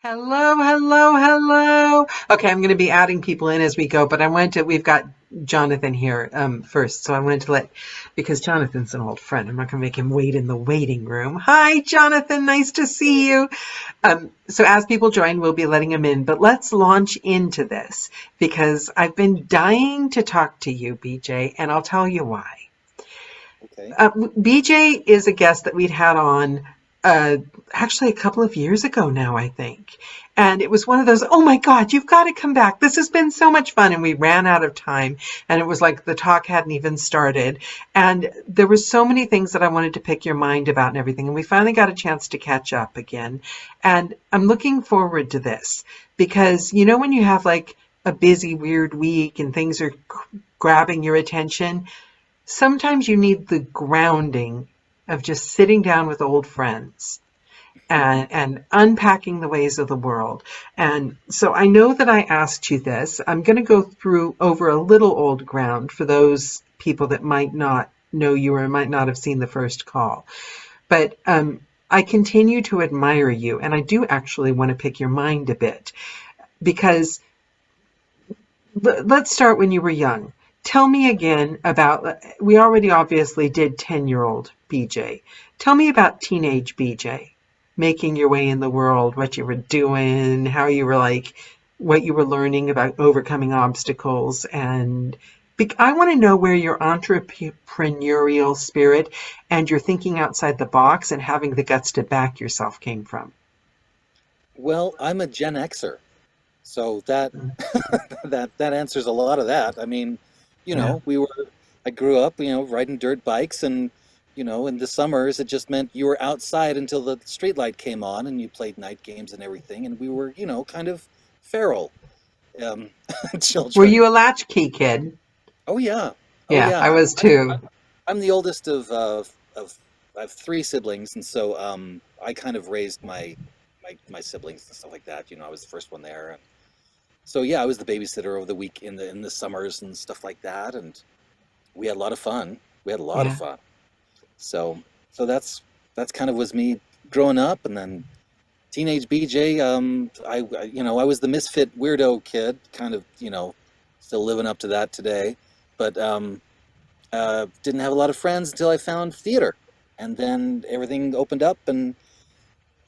Hello, hello, hello. Okay, I'm going to be adding people in as we go, but we've got Jonathan here first. So I wanted to because Jonathan's an old friend. I'm not going to make him wait in the waiting room. Hi, Jonathan. Nice to see you. So as people join, we'll be letting them in, but let's launch into this because I've been dying to talk to you, BJ, and I'll tell you why. Okay. BJ is a guest that we'd had on actually a couple of years ago now, I think. And it was one of those, oh my God, you've got to come back. This has been so much fun. And we ran out of time. And it was like the talk hadn't even started. And there were so many things that I wanted to pick your mind about and everything. And we finally got a chance to catch up again. And I'm looking forward to this because, when you have like a busy, weird week and things are grabbing your attention, sometimes you need the grounding of just sitting down with old friends and unpacking the ways of the world. And so I know that I asked you this. I'm going to go over a little old ground for those people that might not know you or might not have seen the first call. But I continue to admire you, and I do actually want to pick your mind a bit because let's start when you were young. Tell me again we already obviously did 10-year-old BJ. Tell me about teenage BJ, making your way in the world, what you were doing, how you were what you were learning about overcoming obstacles. And I want to know where your entrepreneurial spirit and your thinking outside the box and having the guts to back yourself came from. Well, I'm a Gen Xer, so that that answers a lot of that. I mean, Yeah. I grew up, riding dirt bikes, and in the summers it just meant you were outside until the street light came on, and you played night games and everything, and we were, kind of feral um, Were children. you a latchkey kid? Oh yeah, oh Yeah, I yeah. was too. I'm the oldest of I have three siblings, and so I kind of raised my siblings and stuff like that. I was the first one there, and so yeah, I was the babysitter over the week in the summers and stuff like that, and we had a lot of fun. We had a lot of Yeah. fun. So that's kind of was me growing up, and then teenage BJ. I was the misfit weirdo kid, kind of still living up to that today, but didn't have a lot of friends until I found theater, and then everything opened up, and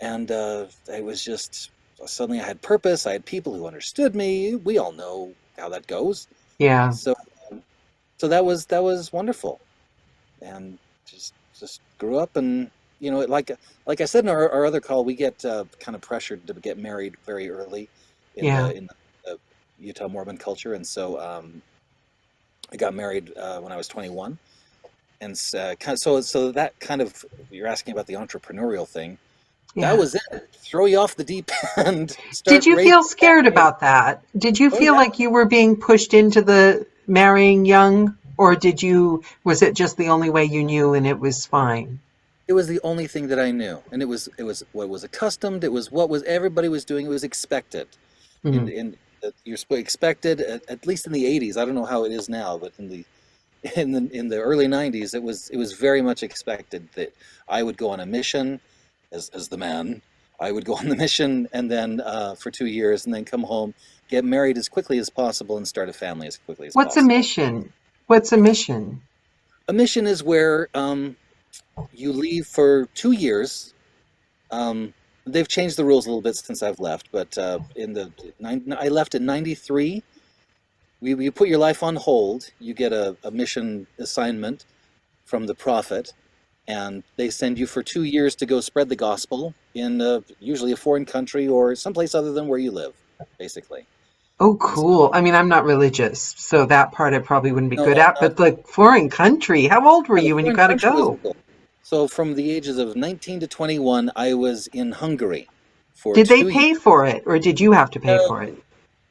I was just suddenly I had purpose. I had people who understood me. We all know how that goes. Yeah. So so that was wonderful, and just grew up, and like I said in our other call, we get kind of pressured to get married very early in Yeah. the Utah Mormon culture, and so I got married when I was 21, and so that kind of, you're asking about the entrepreneurial thing. That Yeah. was it. Throw you off the deep end. Did Start you raising feel a scared family. about that? Did you Oh feel yeah. like you were being pushed into the marrying young, or was it just the only way you knew and it was fine? It was the only thing that I knew, and it was what was accustomed. It was what was everybody was doing. It was expected. Hmm. Expected at least in the 80s. I don't know how it is now, but in the early 90s, it was very much expected that I would go on a mission as the man. I would go on the mission, and then for 2 years, and then come home, get married as quickly as possible, and start a family as quickly as What's a possible. mission? What's a mission? A mission is where you leave for 2 years. Um, they've changed the rules a little bit since I've left, but I left in '93. You put your life on hold. You get a mission assignment from the prophet, and they send you for 2 years to go spread the gospel in usually a foreign country or someplace other than where you live, basically. Oh, And cool. I mean, I'm not religious, so that part I probably wouldn't be no, good I'm at, not. but like foreign country, how old were Yeah, the you when you foreign got to country was go? cool. So from the ages of 19 to 21, I was in Hungary for Did they 2 years. pay for it, or did you have to pay No, for it?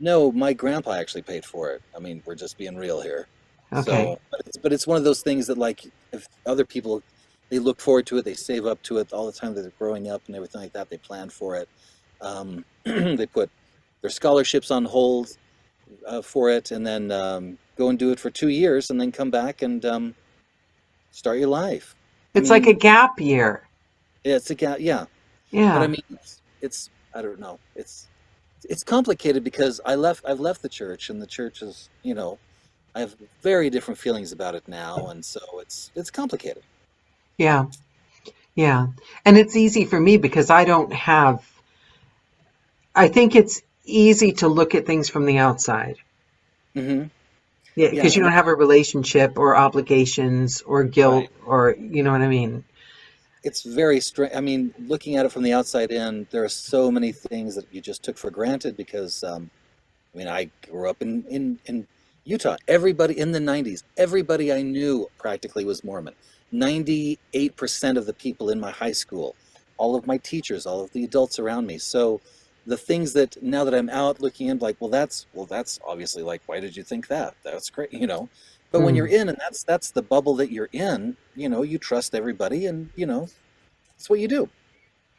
no, my grandpa actually paid for it. I mean, we're just being real here. Okay. So, but it's one of those things that, like, if other people, they look forward to it, they save up to it all the time that they're growing up and everything like that. They plan for it. They put their scholarships on hold for it, and then go and do it for 2 years, and then come back and start your life. I It's like a mean, gap year. yeah, it's a yeah. But I Yeah. mean, it's I don't know. It's complicated because I've left the church, and the church is, I have very different feelings about it now, and so it's complicated. Yeah, yeah. And it's easy for me because I think it's easy to look at things from the outside. Hmm. Yeah, because Yeah, you don't have a relationship or obligations or guilt right. or, you know what I mean? It's very strange. I mean, looking at it from the outside in, there are so many things that you just took for granted because, I mean, I grew up in Utah. Everybody in the 90s, everybody I knew practically was Mormon. 98% of the people in my high school, all of my teachers, all of the adults around me. So the things that now that I'm out looking in, like, well, that's obviously like, why did you think that? That's great. But when you're Hmm. in, and that's the bubble that you're in, you trust everybody, and that's what you do.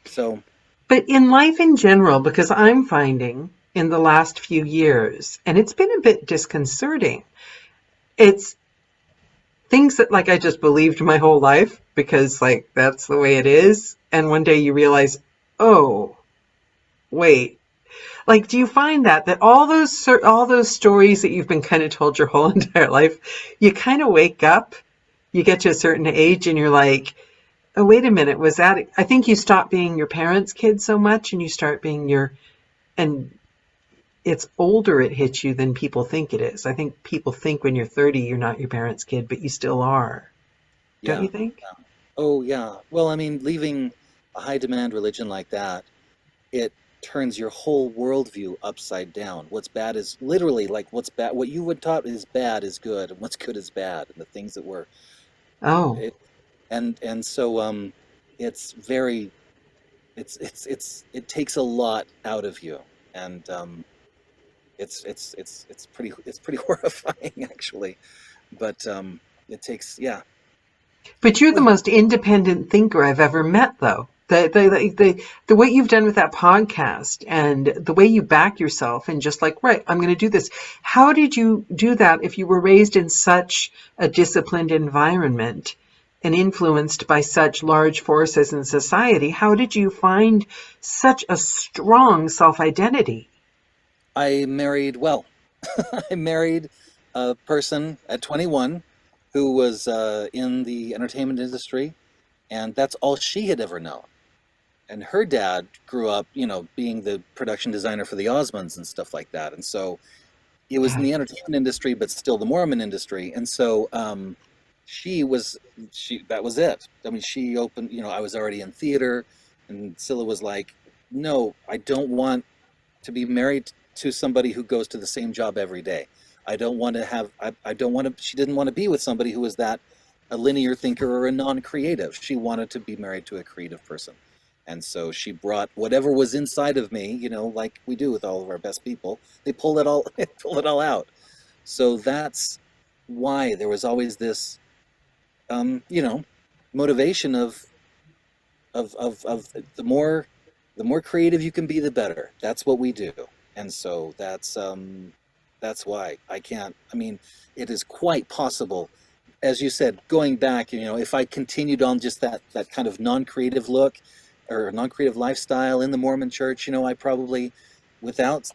So, But in life in general, because I'm finding in the last few years, and it's been a bit disconcerting, it's things that like I just believed my whole life because like that's the way it is. And one day you realize, oh, wait. Like, do you find that all those stories that you've been kind of told your whole entire life, you kind of wake up, you get to a certain age, and you're like, oh, wait a minute, was that? I think you stop being your parents' kid so much, and you start being and it's older it hits you than people think it is. I think people think when you're 30, you're not your parents' kid, but you still are. Don't you yeah. think? Oh, yeah. Well, I mean, leaving a high demand religion like that, it turns your whole worldview upside down. What's bad is literally like what's bad, what you would thought is bad is good, and what's good is bad, and the things that were Oh, it, and so it's very it takes a lot out of you, and it's pretty horrifying actually, but it takes, yeah. but you're the Well, most independent thinker I've ever met, though. The what you've done with that podcast and the way you back yourself and just like, right, I'm going to do this. How did you do that if you were raised in such a disciplined environment and influenced by such large forces in society? How did you find such a strong self-identity? I married well. I married a person at 21 who was in the entertainment industry, and that's all she had ever known. And her dad grew up, being the production designer for the Osmonds and stuff like that. And so it was in Okay. the entertainment industry, but still the Mormon industry. And so she was, that was it. I mean, she opened, I was already in theater, and Scylla was like, no, I don't want to be married to somebody who goes to the same job every day. I don't want to have, I don't want to, she didn't want to be with somebody who was that a linear thinker or a non-creative. She wanted to be married to a creative person. And so she brought whatever was inside of me, like we do with all of our best people. They pull it all, they pull it all out. So that's why there was always this, um, you know, motivation of the more creative you can be, the better. That's what we do. And so that's why I can't. I mean, it is quite possible, as you said, going back. If I continued on just that kind of non-creative look or non-creative lifestyle in the Mormon Church, I probably, without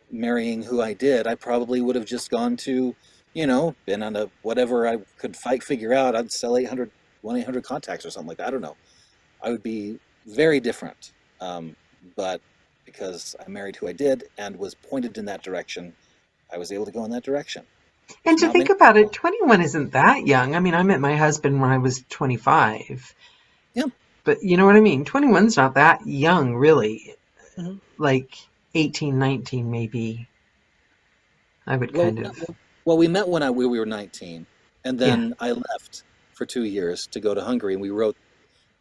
marrying who I did, I probably would have just gone to, been on a whatever I could figure out. I'd sell 1-800 contacts or something like that. I don't know. I would be very different. But because I married who I did and was pointed in that direction, I was able to go in that direction. And There's to not think many about it, people. 21 isn't that young. I mean, I met my husband when I was 25, Yeah. but you know what I mean? 21's not that young, really. Hmm. Like 18, 19, maybe. I would Well, kind of, well, we met when we were 19, and yeah. then I left for 2 years to go to Hungary, and we wrote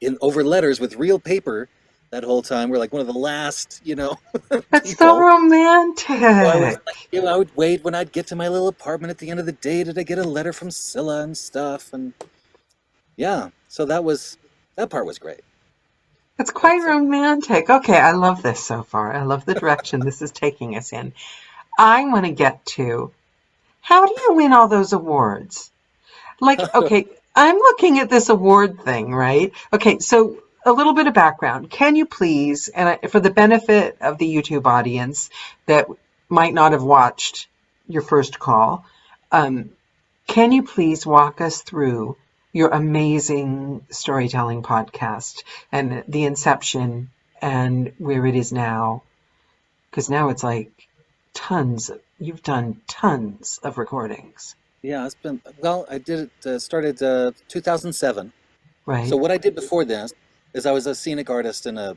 in over letters with real paper that whole time. We're like one of the last, That's so people. So I was romantic. like, I would wait when I'd get to my little apartment at the end of the day. Did I get a letter from Scylla and stuff? And yeah, so that part was great. That's quite But romantic. Okay, I love this so far. I love the direction this is taking us in. I want to get to how do you win all those awards? Like, okay, I'm looking at this award thing, right? Okay, so a little bit of background. Can you please, for the benefit of the YouTube audience that might not have watched your first call, can you please walk us through your amazing storytelling podcast and the inception and where it is now? Because now it's like you've done tons of recordings. Yeah, it's been, well, I did it, started 2007. Right, So what I did before this is I was a scenic artist and a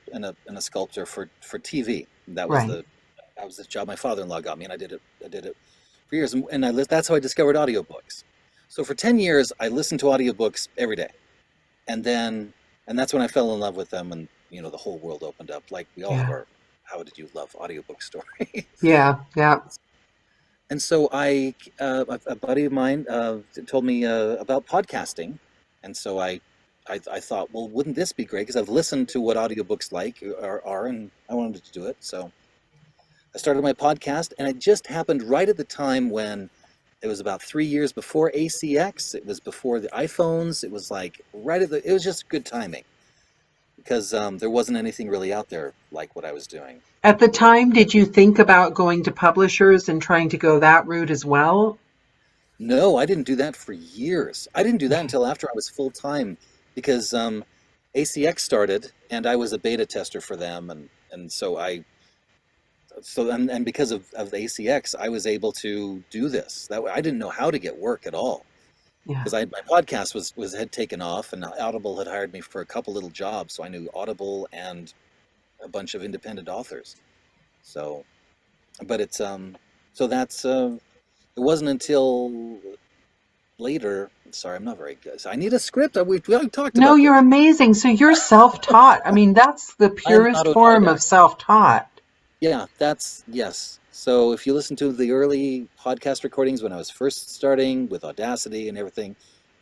sculptor for TV. right. That was the job my father-in-law got me, and I did it for years. And that's how I discovered audiobooks. So for 10 years, I listened to audiobooks every day. And that's when I fell in love with them, and the whole world opened up. Like we all have Yeah, our how did you love audiobook story. yeah, yeah. And so a buddy of mine told me about podcasting, and so I thought, well, wouldn't this be great? Because I've listened to what audiobooks are, and I wanted to do it. So I started my podcast, and it just happened right at the time when it was about 3 years before ACX. It was before the iPhones. It was like it was just good timing because there wasn't anything really out there like what I was doing. At the time, did you think about going to publishers and trying to go that route as well? No, I didn't do that for years. I didn't do that until after I was full time because ACX started and I was a beta tester for them, and and because of ACX, I was able to do this. I didn't know how to get work at all Yeah, because my podcast had taken off, and Audible had hired me for a couple little jobs, so I knew Audible and a bunch of independent authors. So, but it's so that's it wasn't until later. Sorry, I'm not very good. So I need a script. We talked no, about this. you're amazing. So you're self-taught. I mean, that's the I'm purest form of autodidact. self-taught. Yeah, yes. So if you listen to the early podcast recordings when I was first starting with Audacity and everything,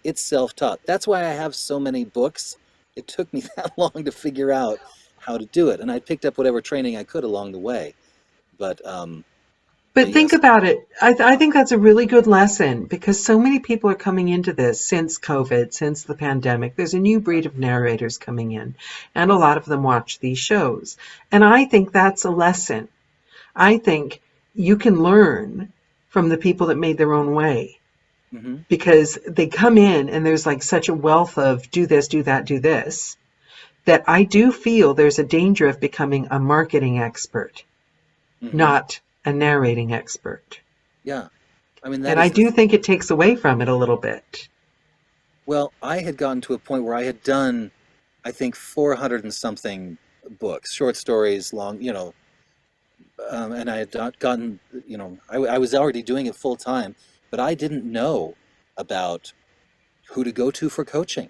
it's self-taught. That's why I have so many books. It took me that long to figure out how to do it, and I picked up whatever training I could along the way. But But but think yes, about it. I think that's a really good lesson because so many people are coming into this since COVID, since the pandemic. There's a new breed of narrators coming in, and a lot of them watch these shows. And I think that's a lesson. I think you can learn from the people that made their own way hmm because they come in and there's like such a wealth of do this, do that, do this, that I do feel there's a danger of becoming a marketing expert, hmm not a narrating expert. yeah. I mean And that I is the do think it takes away from it a little bit. well. I had gotten to a point where I had done, I think, 400 and something books, short stories, long, and I had not gotten, I was already doing it full time, but I didn't know about who to go to for coaching.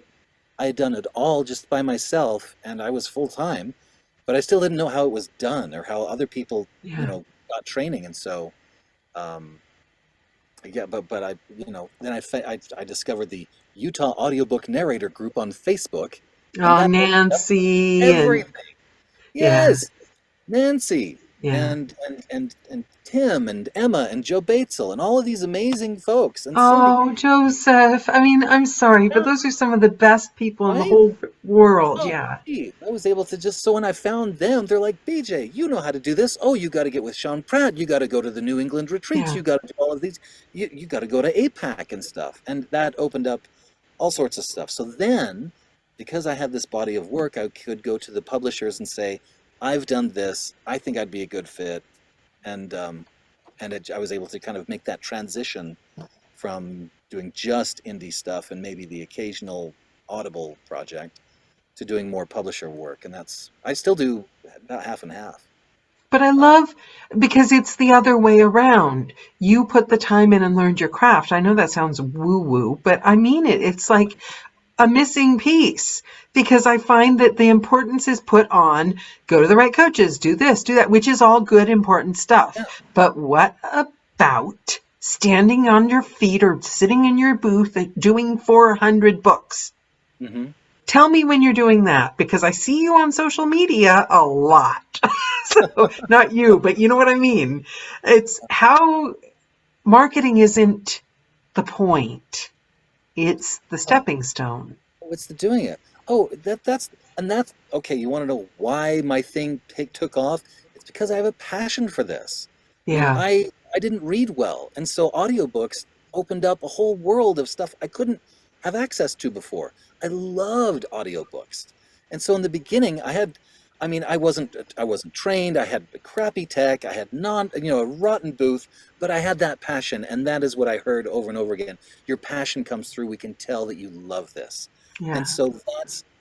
I had done it all just by myself, and I was full time, but I still didn't know how it was done or how other people, Yeah. got training. And so, um, yeah, but then I discovered the Utah Audiobook Narrator group on Facebook, and Oh, that opened up Nancy and everything. yeah, Yes, Nancy yeah. and Tim and Emma and Joe Batesel and all of these amazing folks and Cindy. Oh, Joseph. I mean, I'm sorry, but Yeah, those are some of the best people in the right? whole world. Oh, Yeah. gee, I was able to so when I found them, they're like, BJ, you know how to do this. Oh, you got to get with Sean Pratt. You got to go to the New England retreats. Yeah. You got to do all of these. You got to go to APAC and stuff. And that opened up all sorts of stuff. So then, because I had this body of work, I could go to the publishers and say, I've done this. I think I'd be a good fit. And I was able to kind of make that transition from doing just indie stuff and maybe the occasional Audible project to doing more publisher work. And I still do about half and half. But I Uh, love because it's the other way around. You put the time in and learned your craft. I know that sounds woo woo, but I mean it. It's like a missing piece because I find that the importance is put on go to the right coaches, do this, do that, which is all good, important yeah. stuff. But what about standing on your feet or sitting in your booth doing 400 books? hmm Tell me when you're doing that because I see you on social media a lot. So, not you, but you know what I mean. It's how marketing isn't the point, it's the Oh, stepping stone. what's the doing it? Oh, that's okay. You want to know why my thing took off? It's because I have a passion for this. I mean, Yeah. I didn't read well, and so audiobooks opened up a whole world of stuff I couldn't have access to before. I loved audiobooks. And so in the beginning, I mean, I wasn't trained. I had crappy tech. I had a rotten booth, but I had that passion, and that is what I heard over and over again. Your passion comes through. We can tell that you love this. And Yeah. so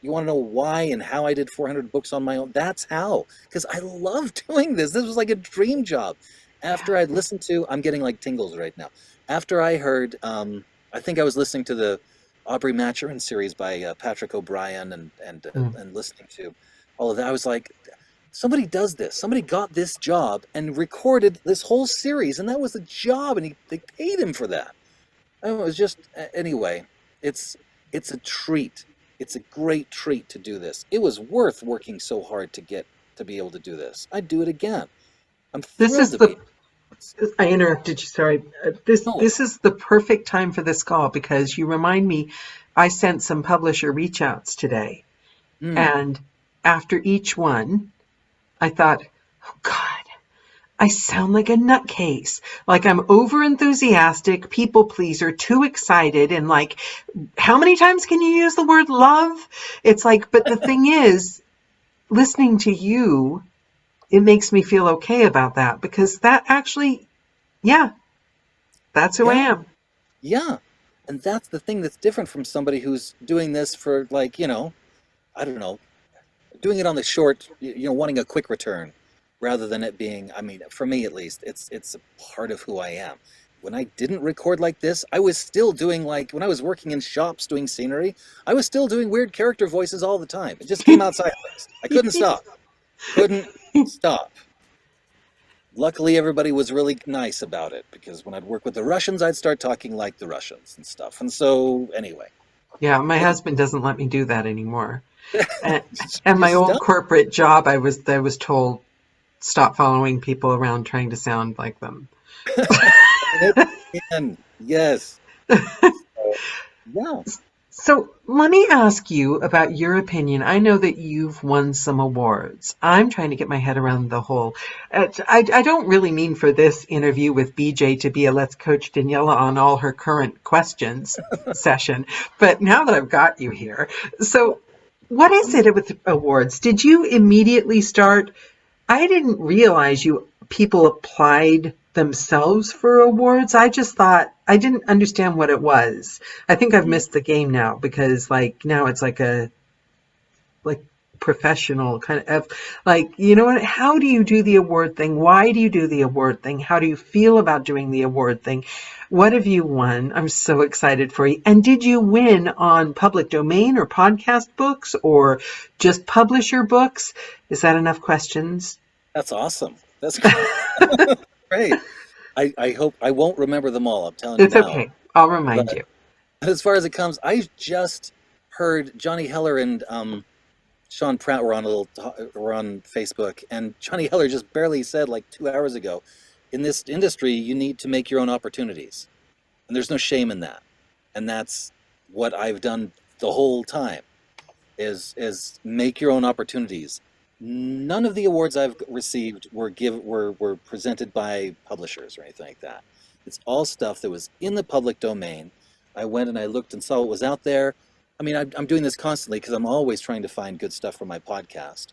you want to know why and how I did 400 books on my own? That's how, because I love doing this. This was like a dream job. After I'd listened to, I'm getting like tingles right now. After I heard, I think I was listening to the Aubrey Maturin series by Patrick O'Brien Mm. and listening to all of that. I was like, somebody does this. Somebody got this job and recorded this whole series, and that was the job, and they paid him for that. It was just anyway. It's it's a treat. It's a great treat to do this. It was worth working so hard to be able to do this. I'd do it again. I'm This thrilled is to be. the I interrupted you, sorry. This No, this is the perfect time for this call because you remind me I sent some publisher reach outs today. mm, And after each one, I thought, oh God, I sound like a nutcase. Like I'm over enthusiastic, people pleaser, too excited, and like, how many times can you use the word love? It's like, but the thing is, listening to you, it makes me feel okay about that because that actually, yeah, that's who I yeah, am. yeah. And that's the thing that's different from somebody who's doing this for like, I don't know, doing it on the short, wanting a quick return rather than it being, I mean, for me at least, it's a part of who I am. When I didn't record like this, I was still doing like when I was working in shops doing scenery, I was still doing weird character voices all the time. It just came out sideways. I couldn't stop. Couldn't stop. Luckily, everybody was really nice about it because when I'd work with the Russians, I'd start talking like the Russians and stuff. And so, anyway, Yeah, my it, husband doesn't let me do that anymore. And, and my just old stuff. corporate job, I was told stop following people around trying to sound like them. It can, yes. So, yeah. So let me ask you about your opinion. I know that you've won some awards. I'm trying to get my head around the whole. I don't really mean for this interview with BJ to be a Let's Coach Daniela on all her current questions session, but now that I've got you here, so what is it with awards? Did you immediately start? I didn't realize people applied themselves for awards. I just thought I didn't understand what it was. I think I've missed the game now because like now it's like professional kind of like you know what, how do you do the award thing? Why do you do the award thing? How do you feel about doing the award thing? What have you won? I'm so excited for you. And did you win on public domain or podcast books or just publisher books? Is that enough questions? That's awesome. That's great. I hope I won't remember them all. I'm telling you It's now. okay. I'll remind But you. as far as it comes, I just heard Johnny Heller and Sean Pratt were on Facebook, and Johnny Heller just barely said like 2 hours ago, in this industry, you need to make your own opportunities, and there's no shame in that, and that's what I've done the whole time. Is make your own opportunities. None of the awards I've received were presented by publishers or anything like that. It's all stuff that was in the public domain. I went and I looked and saw what was out there. I mean, I'm doing this constantly because I'm always trying to find good stuff for my podcast.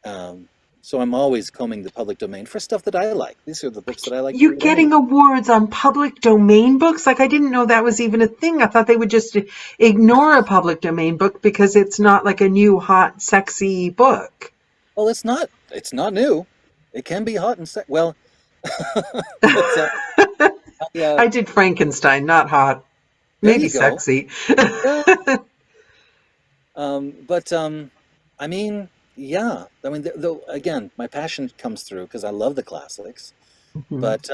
Um, so I'm always combing the public domain for stuff that I like. These are the books that I like to You're read anyway. getting awards on public domain books? Like, I didn't know that was even a thing. I thought they would just ignore a public domain book because it's not like a new, hot, sexy book. Well, it's not new. It can be hot and well, it's I did Frankenstein, not hot, there maybe you go. sexy. Yeah. But I mean, yeah. I mean, though again, my passion comes through because I love the classics. Mhm. But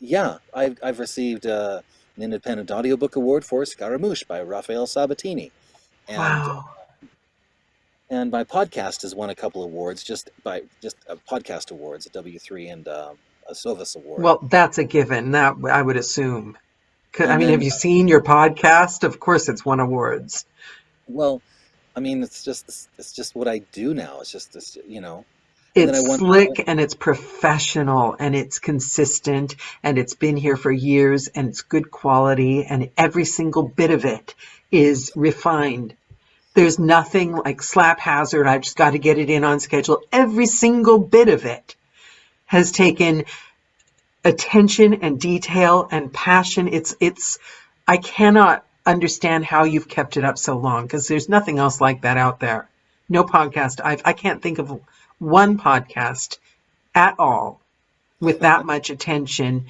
yeah, I've received an independent audiobook award for Scaramouche by Raphael Sabatini, and Wow. and my podcast has won a couple awards just podcast awards, a W3 and a Sovus award. Well, that's a given. That I would assume. I And mean, have then you seen your podcast? Of course, it's won awards. well, I mean, it's just what I do now. It's just this, and then It's I wonder. slick and it's professional and it's consistent and it's been here for years and it's good quality and every single bit of it is refined. There's nothing like slap hazard. I've just got to get it in on schedule. Every single bit of it has taken attention and detail and passion. I cannot understand how you've kept it up so long because there's nothing else like that out there. No podcast. I can't think of one podcast at all with that much attention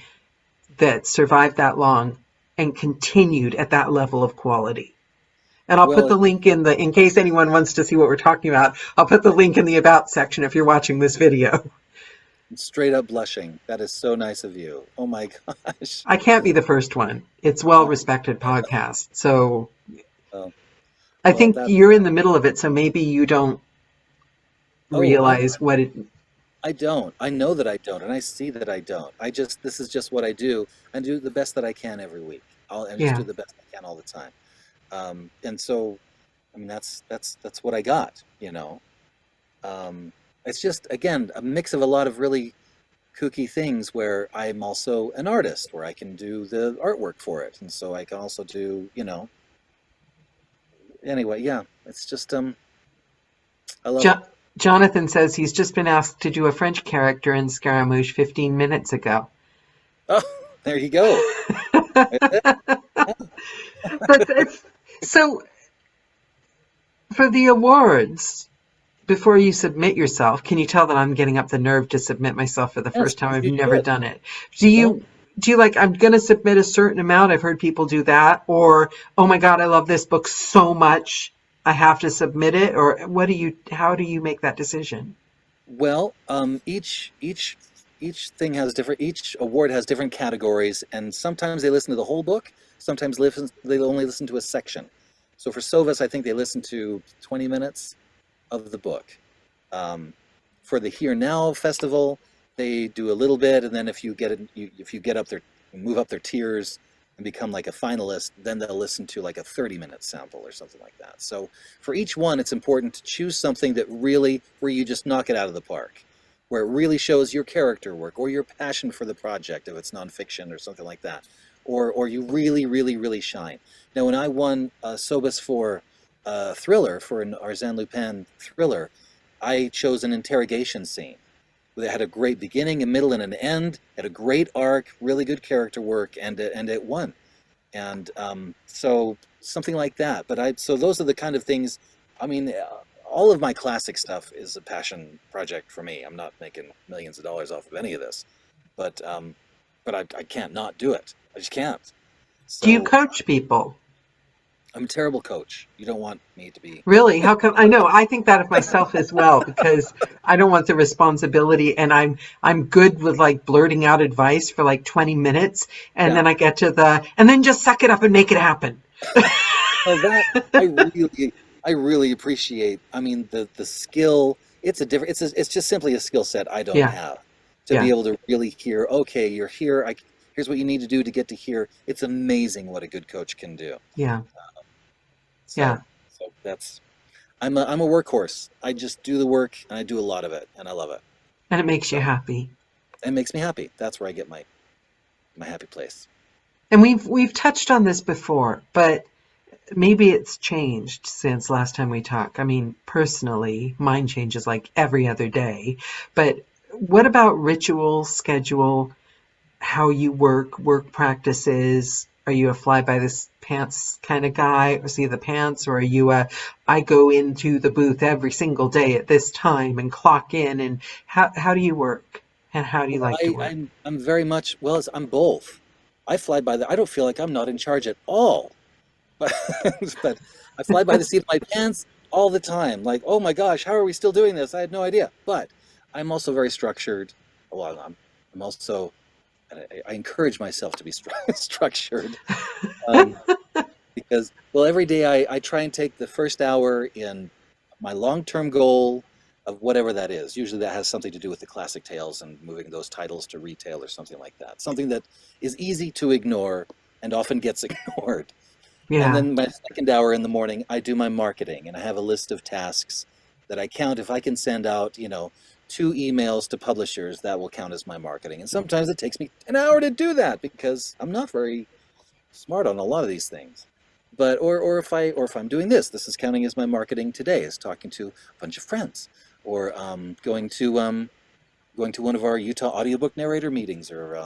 that survived that long and continued at that level of quality. And I'll put Well, the link in case anyone wants to see what we're talking about, I'll put the link in the about section if you're watching this video. straight up blushing. That is so nice of you. Oh my gosh. I can't be the first one. It's well-respected podcast. So Oh, I well, think that. you're in the middle of it, so maybe you don't Oh, realize what it. I don't. I know that I don't, and I see that I don't. This is just what I do. I do the best that I can every week. And just Yeah. do the best I can all the time. And so, I mean, that's what I got. It's just, again, a mix of a lot of really kooky things where I'm also an artist, where I can do the artwork for it, and so I can also do, Anyway, yeah, it's just I love it. Jonathan says he's just been asked to do a French character in Scaramouche 15 minutes ago. Oh, there you go. So for the awards, before you submit yourself, can you tell that I'm getting up the nerve to submit myself for the Yes, first time? I've you never should. done it. Do Don't. you like, I'm going to submit a certain amount? I've heard people do that. Or, oh my God, I love this book so much, I have to submit it. Or how do you make that decision? Well, each thing has different. Each award has different categories, and sometimes they listen to the whole book. Sometimes they only listen to a section. So for Sovas, I think they listen to 20 minutes of the book. For the Here Now Festival, they do a little bit, and then if you move up their tiers and become like a finalist, then they'll listen to like a 30-minute sample or something like that. So for each one, it's important to choose something where you just knock it out of the park, where it really shows your character work or your passion for the project, if it's nonfiction or something like that, or you really, really, really shine. Now, when I won Sobus for thriller, for an Arsène Lupin thriller, I chose an interrogation scene. It had a great beginning, a middle, and an end. Had a great arc, really good character work, and it won. And so something like that. So those are the kind of things. I mean, all of my classic stuff is a passion project for me. I'm not making millions of dollars off of any of this, but I can't not do it. I just can't. Do you So coach people? I'm a terrible coach. You don't want me to be. Really? How come? I know. I think that of myself as well because I don't want the responsibility, and I'm good with like blurting out advice for like 20 minutes, and Yeah. then I get to and then just suck it up and make it happen. Well, that I really appreciate. I mean, the skill. It's just simply a skill set I don't Yeah, have to yeah, be able to really hear. Okay, you're here. Here's what you need to do to get to here. It's amazing what a good coach can do. yeah, So yeah. so I'm a workhorse. I just do the work and I do a lot of it and I love it. And it makes you So happy. it makes me happy. That's where I get my happy place. And we've touched on this before, but maybe it's changed since last time we talked. I mean, personally, mine changes like every other day. But what about ritual, schedule, how you work practices? Are you a fly by the pants kind of guy, or see the pants, or are you I go into the booth every single day at this time and clock in? And how do you work? And how do you Well, like to work? I'm very much, I'm both. I fly by I don't feel like I'm not in charge at all. But but I fly by the seat of my pants all the time. Like, oh my gosh, how are we still doing this? I had no idea. But I'm also very structured. Well, I'm also I encourage myself to be structured, um, because every day I try and take the first hour in my long-term goal of whatever that is. Usually that has something to do with the classic tales and moving those titles to retail or something like that. Something that is easy to ignore and often gets ignored. And Yeah. then my second hour in the morning, I do my marketing, and I have a list of tasks that I count. If I can send out, 2 emails to publishers, that will count as my marketing. And sometimes it takes me an hour to do that because I'm not very smart on a lot of these things. But or if I'm doing this, this is counting as my marketing today, is talking to a bunch of friends, or going to one of our Utah audiobook narrator meetings, or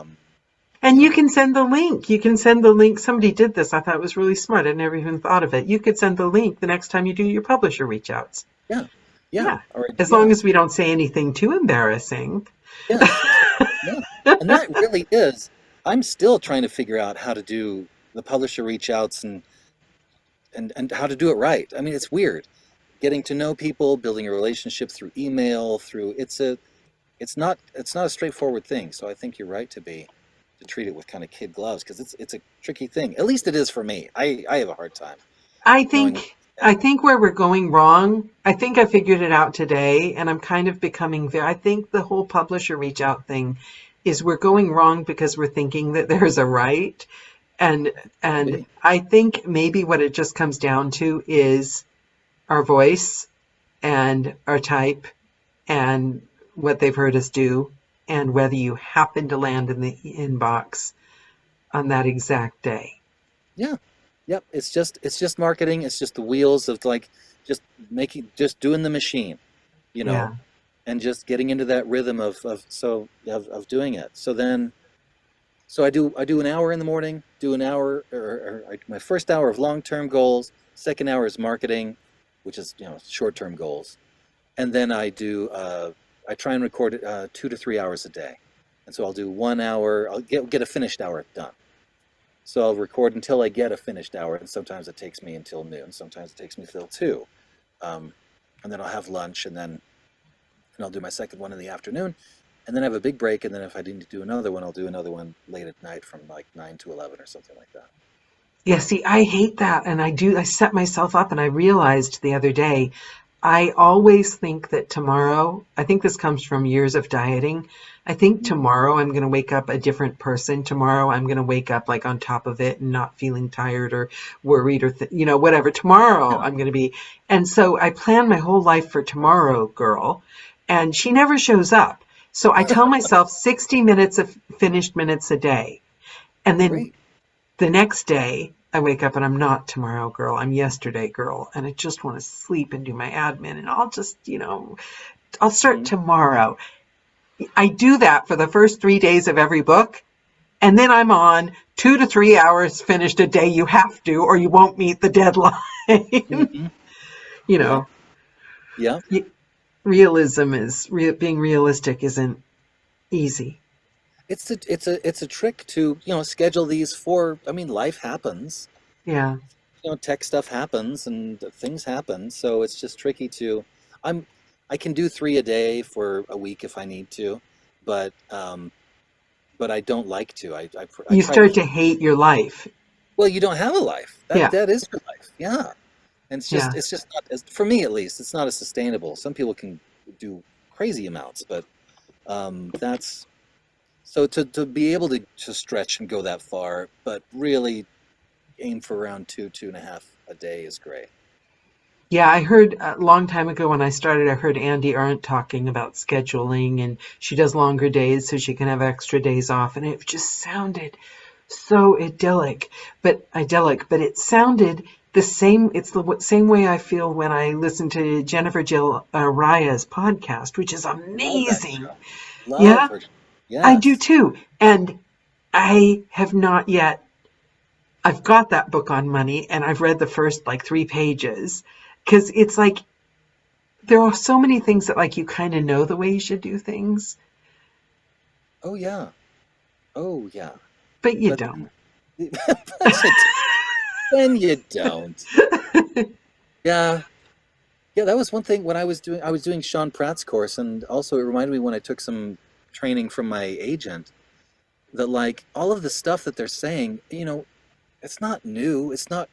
And you you know, can send the link. You can send the link. Somebody did this. I thought it was really smart. I never even thought of it. You could send the link the next time you do your publisher reach outs. yeah, yeah, Yeah. or As long yeah, as we don't say anything too embarrassing. yeah, exactly, yeah. And that really is. I'm still trying to figure out how to do the publisher reach outs, and how to do it right. I mean, it's weird getting to know people, building a relationship through email, through it's not a straightforward thing. So I think you're right to treat it with kind of kid gloves, because it's a tricky thing. At least it is for me. I have a hard time I knowing what think to I say. think where we're going wrong, I think I figured it out today, and I'm kind of becoming very, I think the whole publisher reach out thing is we're going wrong because we're thinking that there's a right. And and Maybe. I think maybe what it just comes down to is our voice and our type and what they've heard us do and whether you happen to land in the inbox on that exact day. Yeah. Yep. It's just marketing. It's just the wheels of, like, just just doing the machine, you know, Yeah. and just getting into that rhythm of doing it. So I do an hour in the morning, do an hour, my first hour of long-term goals, second hour is marketing, which is, short-term goals. And then I try and record 2 to 3 hours a day. And so I'll do 1 hour, I'll get a finished hour done. So I'll record until I get a finished hour, and sometimes it takes me until noon, sometimes it takes me till 2. Um, and then I'll have lunch, and I'll do my second one in the afternoon, and then I have a big break, and then if I need to do another one, I'll do another one late at night from like 9 to 11 or something like that. Yeah, see, I hate that. And I set myself up and I realized the other day, I always think that tomorrow, I think this comes from years of dieting. I think Mhm. tomorrow I'm going to wake up a different person. Tomorrow I'm going to wake up like on top of it and not feeling tired or worried or, whatever. Tomorrow Yeah. I'm going to be. And so I plan my whole life for tomorrow, girl. And she never shows up. So I tell myself 60 minutes of finished minutes a day. And then Great. the next day, I wake up and I'm not tomorrow girl. I'm yesterday girl. And I just want to sleep and do my admin. And I'll just, I'll start Mhm. tomorrow. I do that for the first 3 days of every book. And then I'm on 2 to 3 hours finished a day. You have to, or you won't meet the deadline. Mhm. you Yep. know, Yep. realism being realistic isn't easy. It's a trick to, schedule these for. I mean, life happens. Yeah. Tech stuff happens and things happen, so it's just tricky to. I'm I can do 3 a day for a week if I need to, but I don't like to. I You try to start to keep. hate your life. Well, you don't have a life. That Yeah. that is your life. Yeah. And Yeah. it's just not as, for me at least, it's not as sustainable. Some people can do crazy amounts, but that's so to be able to stretch and go that far, but really aim for around 2.5 a day is great. Yeah, I heard a long time ago when I started, I heard Andy Arndt talking about scheduling and she does longer days so she can have extra days off. And it just sounded so idyllic, but it sounded the same. It's the same way I feel when I listen to Jennifer Jill Raya's podcast, which is Love that amazing. show. Love Yeah, her. I do Yes. too. And I have not yet, I've got that book on money and I've read the first like 3 pages because it's like there are so many things that like you kind of know the way you should do things, Oh yeah. Oh yeah. but you But don't. but then you don't. Yeah. Yeah, that was one thing when I was doing Sean Pratt's course, and also it reminded me when I took some training from my agent, that, like, all of the stuff that they're saying, it's not new. It's not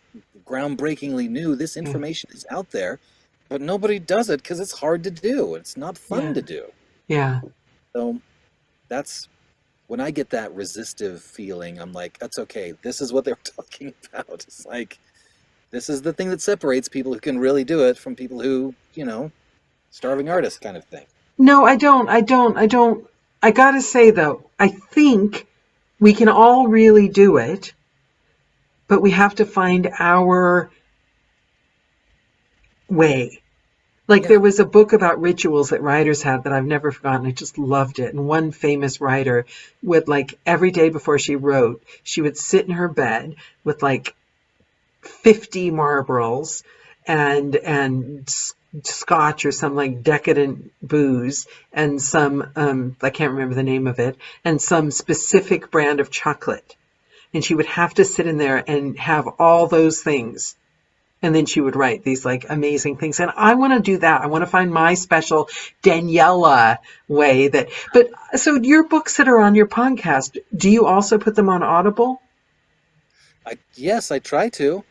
groundbreakingly new. This Yeah, information is out there, but nobody does it because it's hard to do. It's not fun yeah, to do. yeah. So that's when I get that resistive feeling, I'm like, that's okay. This is what they're talking about. It's like, This is the thing that separates people who can really do it from people who, starving artist kind of thing. No, I don't. I gotta say though, I think we can all really do it, but we have to find our way. Like Yeah. there was a book about rituals that writers had that I've never forgotten. I just loved it. And one famous writer would like every day before she wrote, she would sit in her bed with like 50 Marlboros and scotch or some like decadent booze and some I can't remember the name of it, and some specific brand of chocolate. And she would have to sit in there and have all those things, and then she would write these like amazing things. And I want to do that. I want to find my special Daniela way that. But so your books that are on your podcast, do you also put them on Audible? Yes, I try to.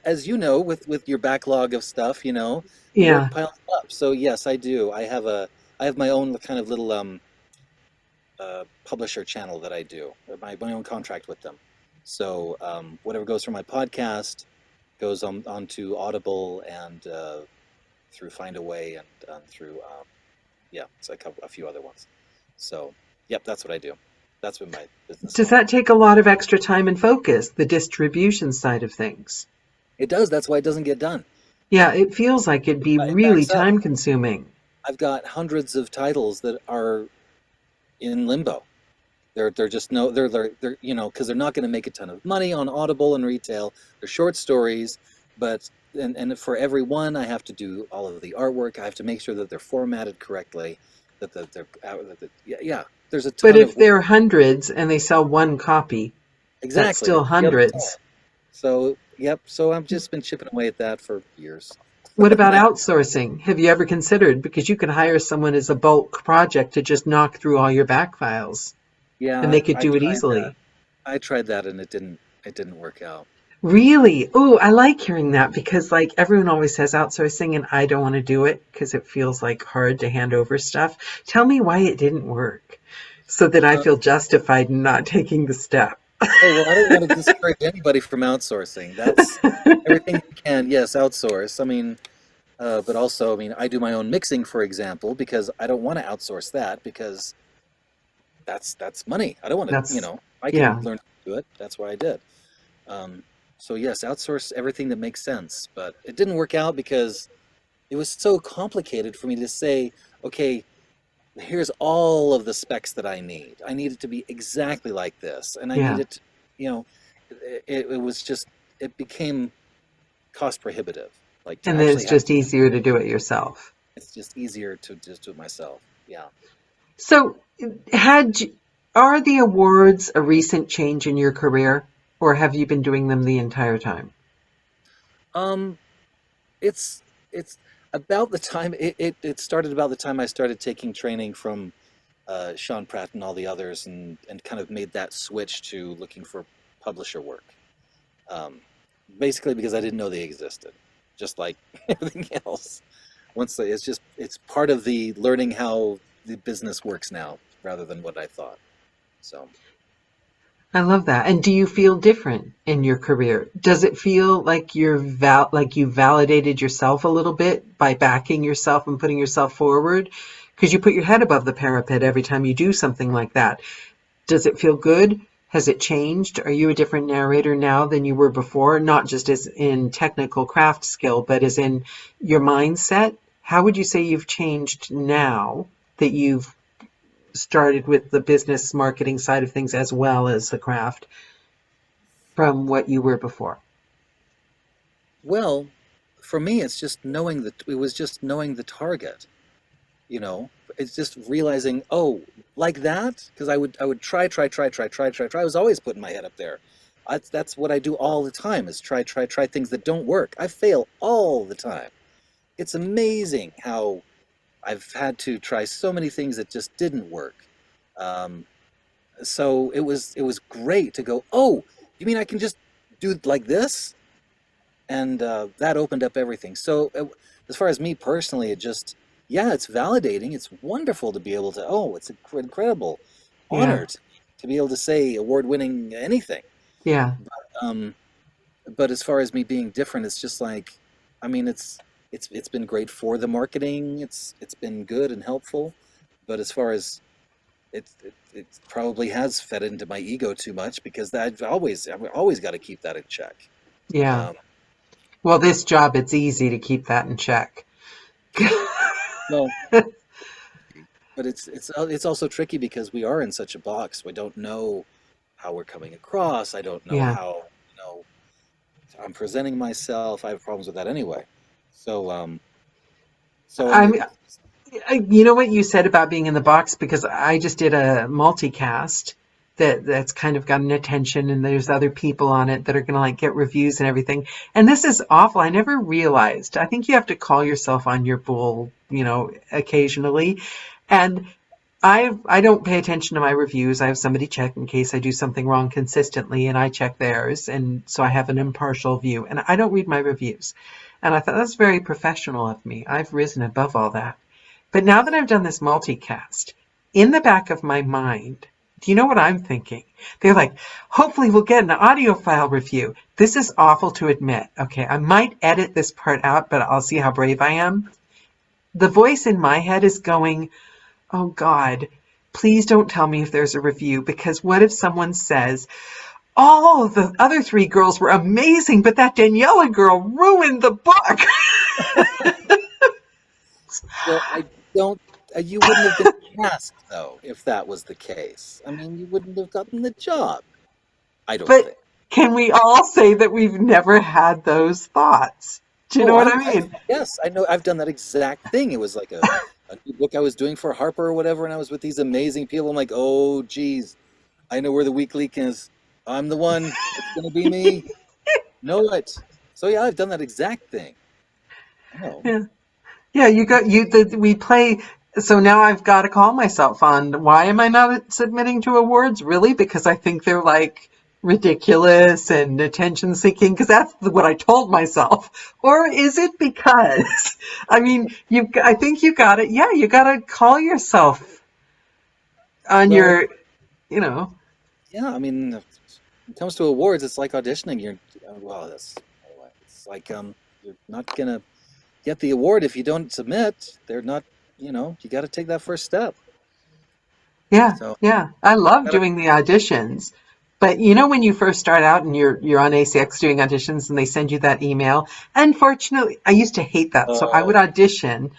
As you know, with your backlog of stuff, the work Yeah. piles up. So yes, I do. I have my own kind of little publisher channel that I do, my own contract with them. So whatever goes from my podcast goes onto Audible and through Find a Way and through yeah, it's like a few other ones. So yep, that's what I do. That's been my business Does model. that take a lot of extra time and focus, the distribution side of things? It does. That's why it doesn't get done. Yeah, it feels like it'd be It really backs up. time consuming. I've got hundreds of titles that are in limbo. They're just no they're because they're not going to make a ton of money on Audible and retail. They're short stories, but and for every one I have to do all of the artwork. I have to make sure that they're formatted correctly, yeah. There's a But ton if of they're hundreds and they sell one copy, that's exactly. still That's the other side. hundreds. So yep. So I've just been chipping away at that for years. What about Now, outsourcing? Have you ever considered? Because you could hire someone as a bulk project to just knock through all your back files and yeah, they could I do it tried that. easily. I tried that and it didn't work out. Really? Oh, I like hearing that because like everyone always says outsourcing and I don't want to do it because it feels like hard to hand over stuff. Tell me why it didn't work so that I Uh, feel justified in not taking the step. oh well, I don't want to discourage anybody from outsourcing. That's everything you can. Yes, outsource. I mean, but also, I mean, I do my own mixing, for example, because I don't want to outsource that because that's money. I don't want to, That's, I can yeah. learn to do it. That's why I did. Um, so yes, outsource everything that makes sense. But it didn't work out because it was so complicated for me to say, okay, here's all of the specs that I need. I need it to be exactly like this, and I need Yeah. it, you know, it was just it became cost prohibitive. Like to And then it's actually have, just easier to do it yourself. it's just easier to just do it myself. Yeah. So, had are the awards a recent change in your career, or have you been doing them the entire time? Um, it's about the time it started about the time I started taking training from Sean Pratt and all the others, and kind of made that switch to looking for publisher work. Um, Basically because I didn't know they existed, just like everything else. It's part of the learning how the business works now, rather than what I thought. So I love that. And do you feel different in your career? Does it feel like like you validated yourself a little bit by backing yourself and putting yourself forward? Because you put your head above the parapet every time you do something like that. Does it feel good? Has it changed? Are you a different narrator now than you were before? Not just as in technical craft skill, but as in your mindset? How would you say you've changed now that you've started with the business marketing side of things as well as the craft from what you were before? well, for me, it was just knowing the target. You know, it's just realizing, oh, like that, because I would try. I was always putting my head up there. That's what I do all the time is try things that don't work. I fail all the time. It's amazing how I've had to try so many things that just didn't work. Um, so it was great to go, oh, you mean I can just do it like this? And that opened up everything. So as far as me personally, yeah, it's validating. It's wonderful to be able to, oh, it's incredible Yeah. honor to be able to say award-winning anything. Yeah. Um, but as far as me being different, it's just like, I mean, it's been great for the marketing. It's been good and helpful, but as far as it probably has fed into my ego too much because I've always got to keep that in check. Yeah. Um, Well, this job, it's easy to keep that in check. well, but it's also tricky because we are in such a box. We don't know how we're coming across. I don't know Yeah. how, I'm presenting myself. I have problems with that anyway. So I'm, you know what you said about being in the box, because I just did a multicast that's kind of gotten attention, and there's other people on it that are going to like get reviews and everything. And this is awful. I never realized. I think you have to call yourself on your bull, occasionally. And I don't pay attention to my reviews. I have somebody check in case I do something wrong consistently, and I check theirs, and so I have an impartial view. And I don't read my reviews. And I thought that's very professional of me. I've risen above all that. But now that I've done this multicast, in the back of my mind, do you know what I'm thinking? They're like, hopefully we'll get an audio file review. This is awful to admit. Okay, I might edit this part out, but I'll see how brave I am. The voice in my head is going, oh God, please don't tell me if there's a review, because what if someone says, oh, the other 3 girls were amazing, but that Daniela girl ruined the book. well, I don't. You wouldn't have been cast though if that was the case. I mean, you wouldn't have gotten the job. I don't But think. can we all say that we've never had those thoughts? Do you know Oh, what I mean? yes, I know. I've done that exact thing. It was like a new book I was doing for Harper or whatever, and I was with these amazing people. I'm like, oh, geez, I know where the weak link is. I'm the one. It's gonna be me. Know it. So yeah, I've done that exact thing. Oh, Yeah. Yeah, we play. So now I've got to call myself on why am I not submitting to awards? Really? Because I think they're like ridiculous and attention seeking, because that's what I told myself. Or is it because, I mean, I think you got it. Yeah, you got to call yourself on well, your, you know, yeah. I mean, when it comes to awards, it's like auditioning. Well, that's anyway. It's like you're not gonna get the award if you don't submit. They're not. You got to take that first step. yeah, So, yeah. I love gotta, doing the auditions. But you know when you first start out and you're on ACX doing auditions and they send you that email? Unfortunately, I used to hate that. So I would oh, audition.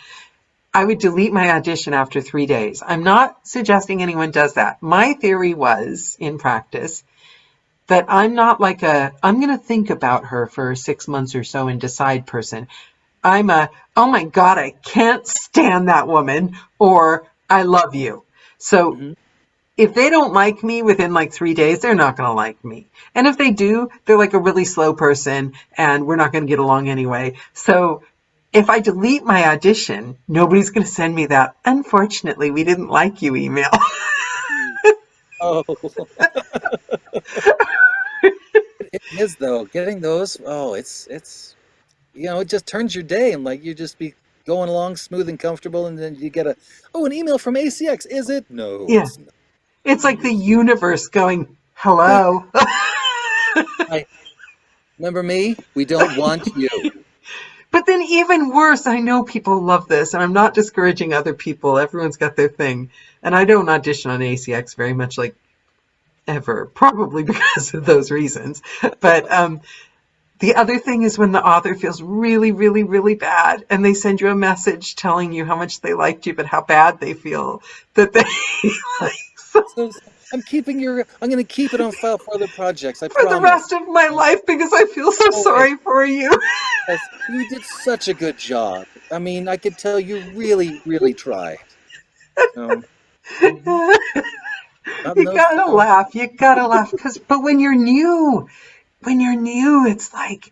I would delete my audition after 3 days. I'm not suggesting anyone does that. My theory was, in practice, that I'm not like I'm going to think about her for 6 months or so and decide person. I'm oh my God, I can't stand that woman, or I love you. So mhm. if they don't like me within like 3 days, they're not going to like me. And if they do, they're like a really slow person and we're not going to get along anyway. So if I delete my audition, nobody's going to send me that, unfortunately, we didn't like you email. Oh, it is though. Getting those. Oh, it's it just turns your day and like you just be going along smooth and comfortable, and then you get an email from ACX. Is it? No, Yeah. it's not. It's like the universe going, hello. I remember me. We don't want you. But then even worse, I know people love this, and I'm not discouraging other people. Everyone's got their thing. And I don't audition on ACX very much, like ever, probably because of those reasons. But the other thing is when the author feels really, really, really bad and they send you a message telling you how much they liked you, but how bad they feel that they like So I'm keeping your. I'm going to keep it on file for other projects. I for the promise. rest of my life because I feel so Oh, sorry for you. yes, you did such a good job. I mean, I could tell you really, really tried. So, mhm. Gotten You those gotta down. laugh. You gotta laugh but when you're new, it's like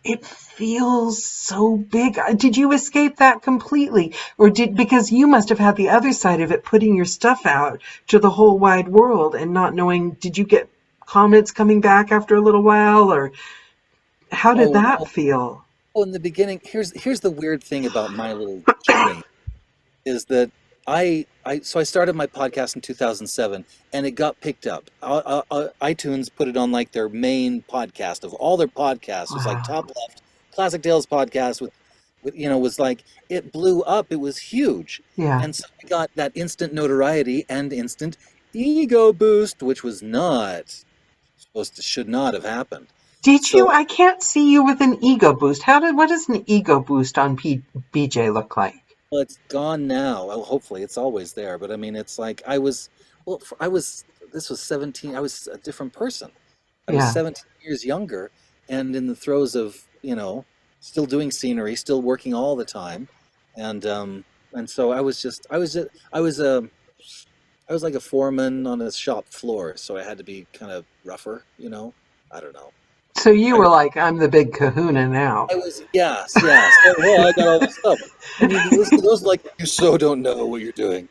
it feels so big. Did you escape that completely? Or because you must have had the other side of it, putting your stuff out to the whole wide world and not knowing, did you get comments coming back after a little while, or how did Oh that well. feel? Well, in the beginning, here's the weird thing about my little journey is that So I started my podcast in 2007, and it got picked up. iTunes put it on like their main podcast of all their podcasts. It was like Wow. top left, Classic Tales podcast with was like it blew up. It was huge, Yeah. and so we got that instant notoriety and instant ego boost, which was not should not have happened. Did you? So I can't see you with an ego boost. What does an ego boost on BJ look like? well, it's gone now. Well, hopefully, it's always there. But I mean, it's like this was 17. I was a different person. I was Yeah. 17 years younger and in the throes of, still doing scenery, still working all the time. And so I was like a foreman on a shop floor, so I had to be kind of rougher, I don't know. So you I, were like, I'm the big kahuna now. I was, yes, yes. Well, I got all this stuff. I mean, those like, you so don't know what you're doing.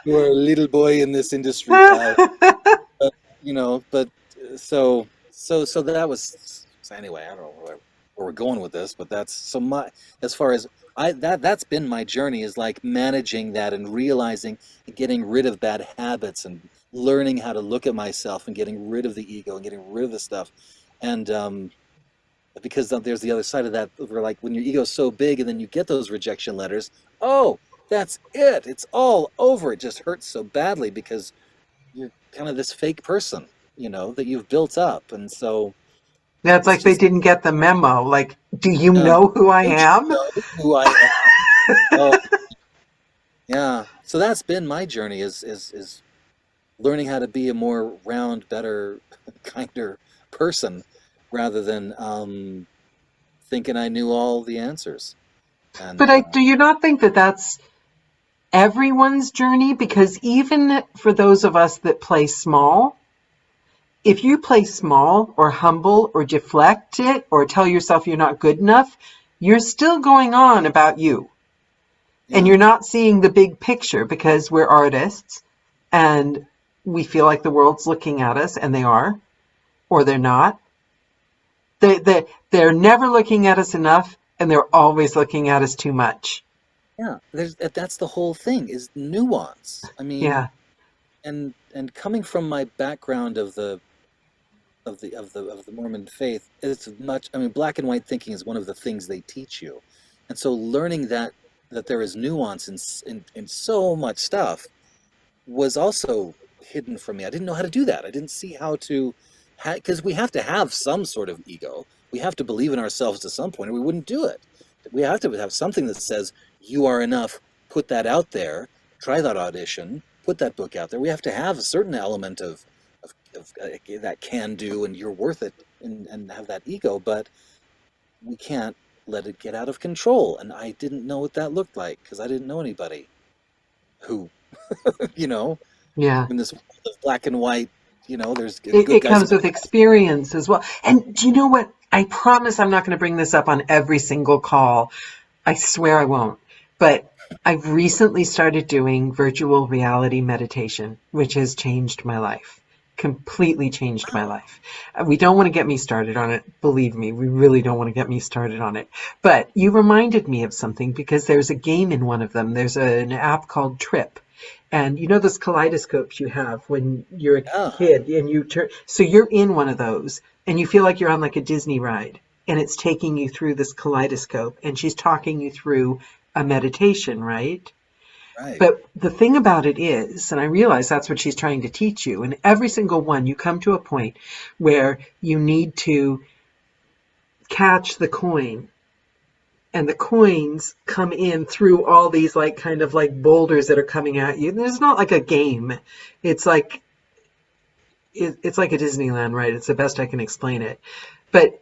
You are a little boy in this industry, pal. But so that was, so anyway, I don't know where we're going with this, but that's so my, as far as that's been my journey, is like managing that and realizing and getting rid of bad habits and learning how to look at myself and getting rid of the ego and getting rid of the stuff. And because there's the other side of that, where like when your ego's so big and then you get those rejection letters, oh, that's it. It's all over. It just hurts so badly because you're kind of this fake person, that you've built up. And so That's it's like they just, didn't get the memo. Like, do you know who I don't you am? know who I am? Oh, yeah. So that's been my journey, is learning how to be a more round, better, kinder person rather than thinking I knew all the answers. And But do you not think that that's everyone's journey? Because even for those of us that play small, if you play small or humble or deflect it or tell yourself you're not good enough, you're still going on about you. And yeah, you're not seeing the big picture, because we're artists and we feel like the world's looking at us, and they are, or they're not. They're never looking at us enough, and they're always looking at us too much. yeah. That's the whole thing, is nuance. I mean, Yeah. and coming from my background of the Mormon faith, it's much. I mean, black and white thinking is one of the things they teach you, and so learning that there is nuance in so much stuff was also hidden from me. I didn't know how to do that. I didn't see how to, because we have to have some sort of ego. We have to believe in ourselves to some point, or we wouldn't do it. We have to have something that says you are enough. Put that out there. Try that audition. Put that book out there. We have to have a certain element of that can do, and you're worth it, and have that ego. But we can't let it get out of control. And I didn't know what that looked like because I didn't know anybody who, you know, Yeah. in this world of black and white, there's It good guys comes and bad with experience as well. And do you know what? I promise I'm not going to bring this up on every single call. I swear I won't. But I've recently started doing virtual reality meditation, which has changed my life. Completely changed my guys. life. We don't want to get me started on it. Believe me, we really don't want to get me started on it. But you reminded me of something, because there's a game in one of them. There's an app called Trip. And you know those kaleidoscopes you have when you're a Yeah, kid and you turn, so you're in one of those and you feel like you're on like a Disney ride, and it's taking you through this kaleidoscope, and she's talking you through a meditation, right? right. But the thing about it is, and I realize that's what she's trying to teach you, and every single one, you come to a point where you need to catch the coin, and the coins come in through all these like kind of like boulders that are coming at you. And there's not like a game. It's like it's like a Disneyland ride. It's the best I can explain it. But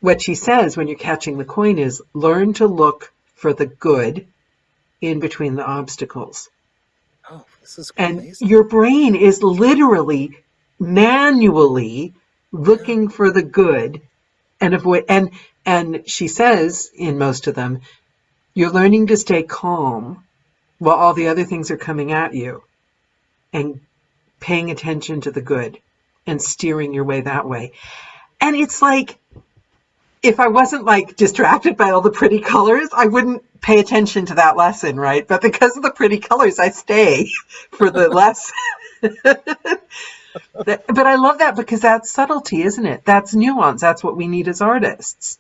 what she says when you're catching the coin is learn to look for the good in between the obstacles. Oh, this is And amazing. your brain is literally manually Yeah, looking for the good and avoid, and she says in most of them, you're learning to stay calm while all the other things are coming at you, and paying attention to the good and steering your way that way. And it's like, if I wasn't like distracted by all the pretty colors, I wouldn't pay attention to that lesson, right? But because of the pretty colors, I stay for the lesson. But I love that because that's subtlety, isn't it? That's nuance. That's what we need as artists.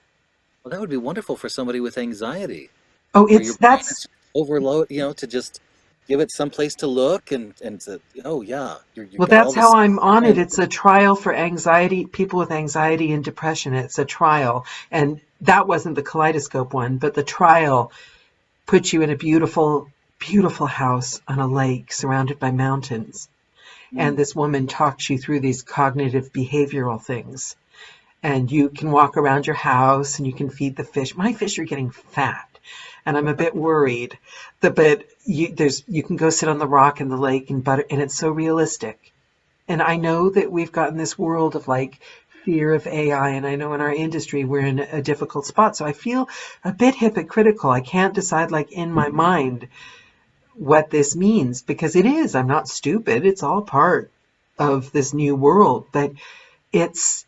Well, that would be wonderful for somebody with anxiety, Oh, where your it's brain that's is overload, to just give it some place to look and to, oh yeah, you've well, got all that's this. how I'm on it. It's a trial for anxiety, people with anxiety and depression. It's a trial. And that wasn't the kaleidoscope one, but the trial puts you in a beautiful, beautiful house on a lake surrounded by mountains. And Mm, this woman talks you through these cognitive behavioral things. And you can walk around your house and you can feed the fish. My fish are getting fat, and I'm a bit worried. But you can go sit on the rock in the lake and butter, and it's so realistic. And I know that we've gotten this world of like fear of AI, and I know in our industry we're in a difficult spot. So I feel a bit hypocritical. I can't decide like in my mind what this means because it is. I'm not stupid. It's all part of this new world, but it's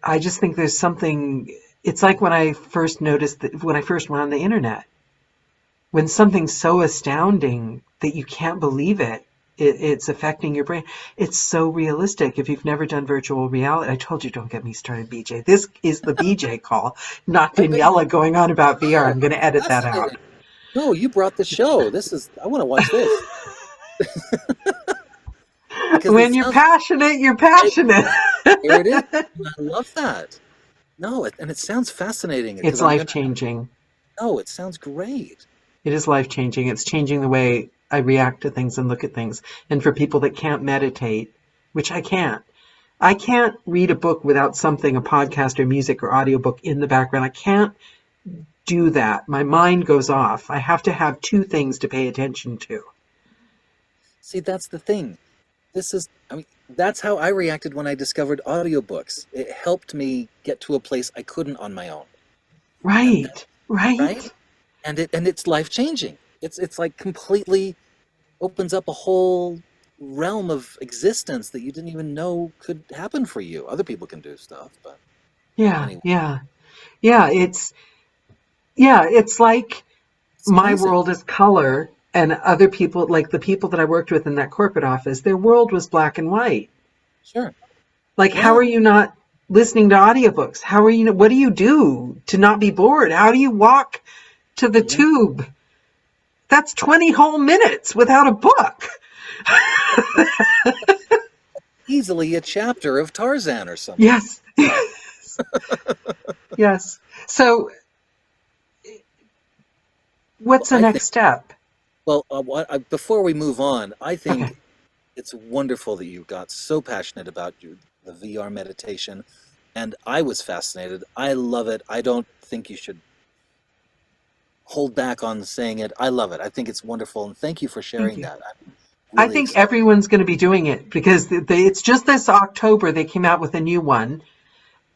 I just think there's something. It's like when I first noticed that when I first went on the internet, when something's so astounding that you can't believe it's affecting your brain. It's so realistic. If you've never done virtual reality, I told you don't get me started, BJ. This is the BJ call, not I bet you. Daniela going on about VR. Oh, I'm going to edit that out. fascinating. No, you brought the show. I want to watch this because it When you're sounds. passionate, you're passionate. Here it is. I love that. No, and it sounds fascinating because It's I'm life gonna. changing. No, it sounds great. It is life changing. It's changing the way I react to things and look at things. And for people that can't meditate, which I can't read a book without something, a podcast or music or audiobook in the background. I can't do that. My mind goes off. I have to have two things to pay attention to. See, that's the thing. I mean, that's how I reacted when I discovered audiobooks. It helped me get to a place I couldn't on my own. And Right. right? Right. And it's life changing. It's like completely opens up a whole realm of existence that you didn't even know could happen for you. Other people can do stuff, but Yeah. anyway, Yeah. Yeah. It's like it's my amazing. world is color and other people, like the people that I worked with in that corporate office, their world was black and white. Sure. Like, how Yeah. are you not listening to audiobooks? How are you, what do you do to not be bored? How do you walk to the Hmm. tube? That's 20 whole minutes without a book. Easily a chapter of Tarzan or something. Yes. Yes. So, Well, what's the I next think, step? well, before we move on, I Okay. think it's wonderful that you got so passionate about the VR meditation, and I was fascinated. I love it. I don't think you should hold back on saying it. I love it. I think it's wonderful, and thank you for Thank sharing you. that. I'm I really think excited. everyone's going to be doing it because it's just this October they came out with a new one.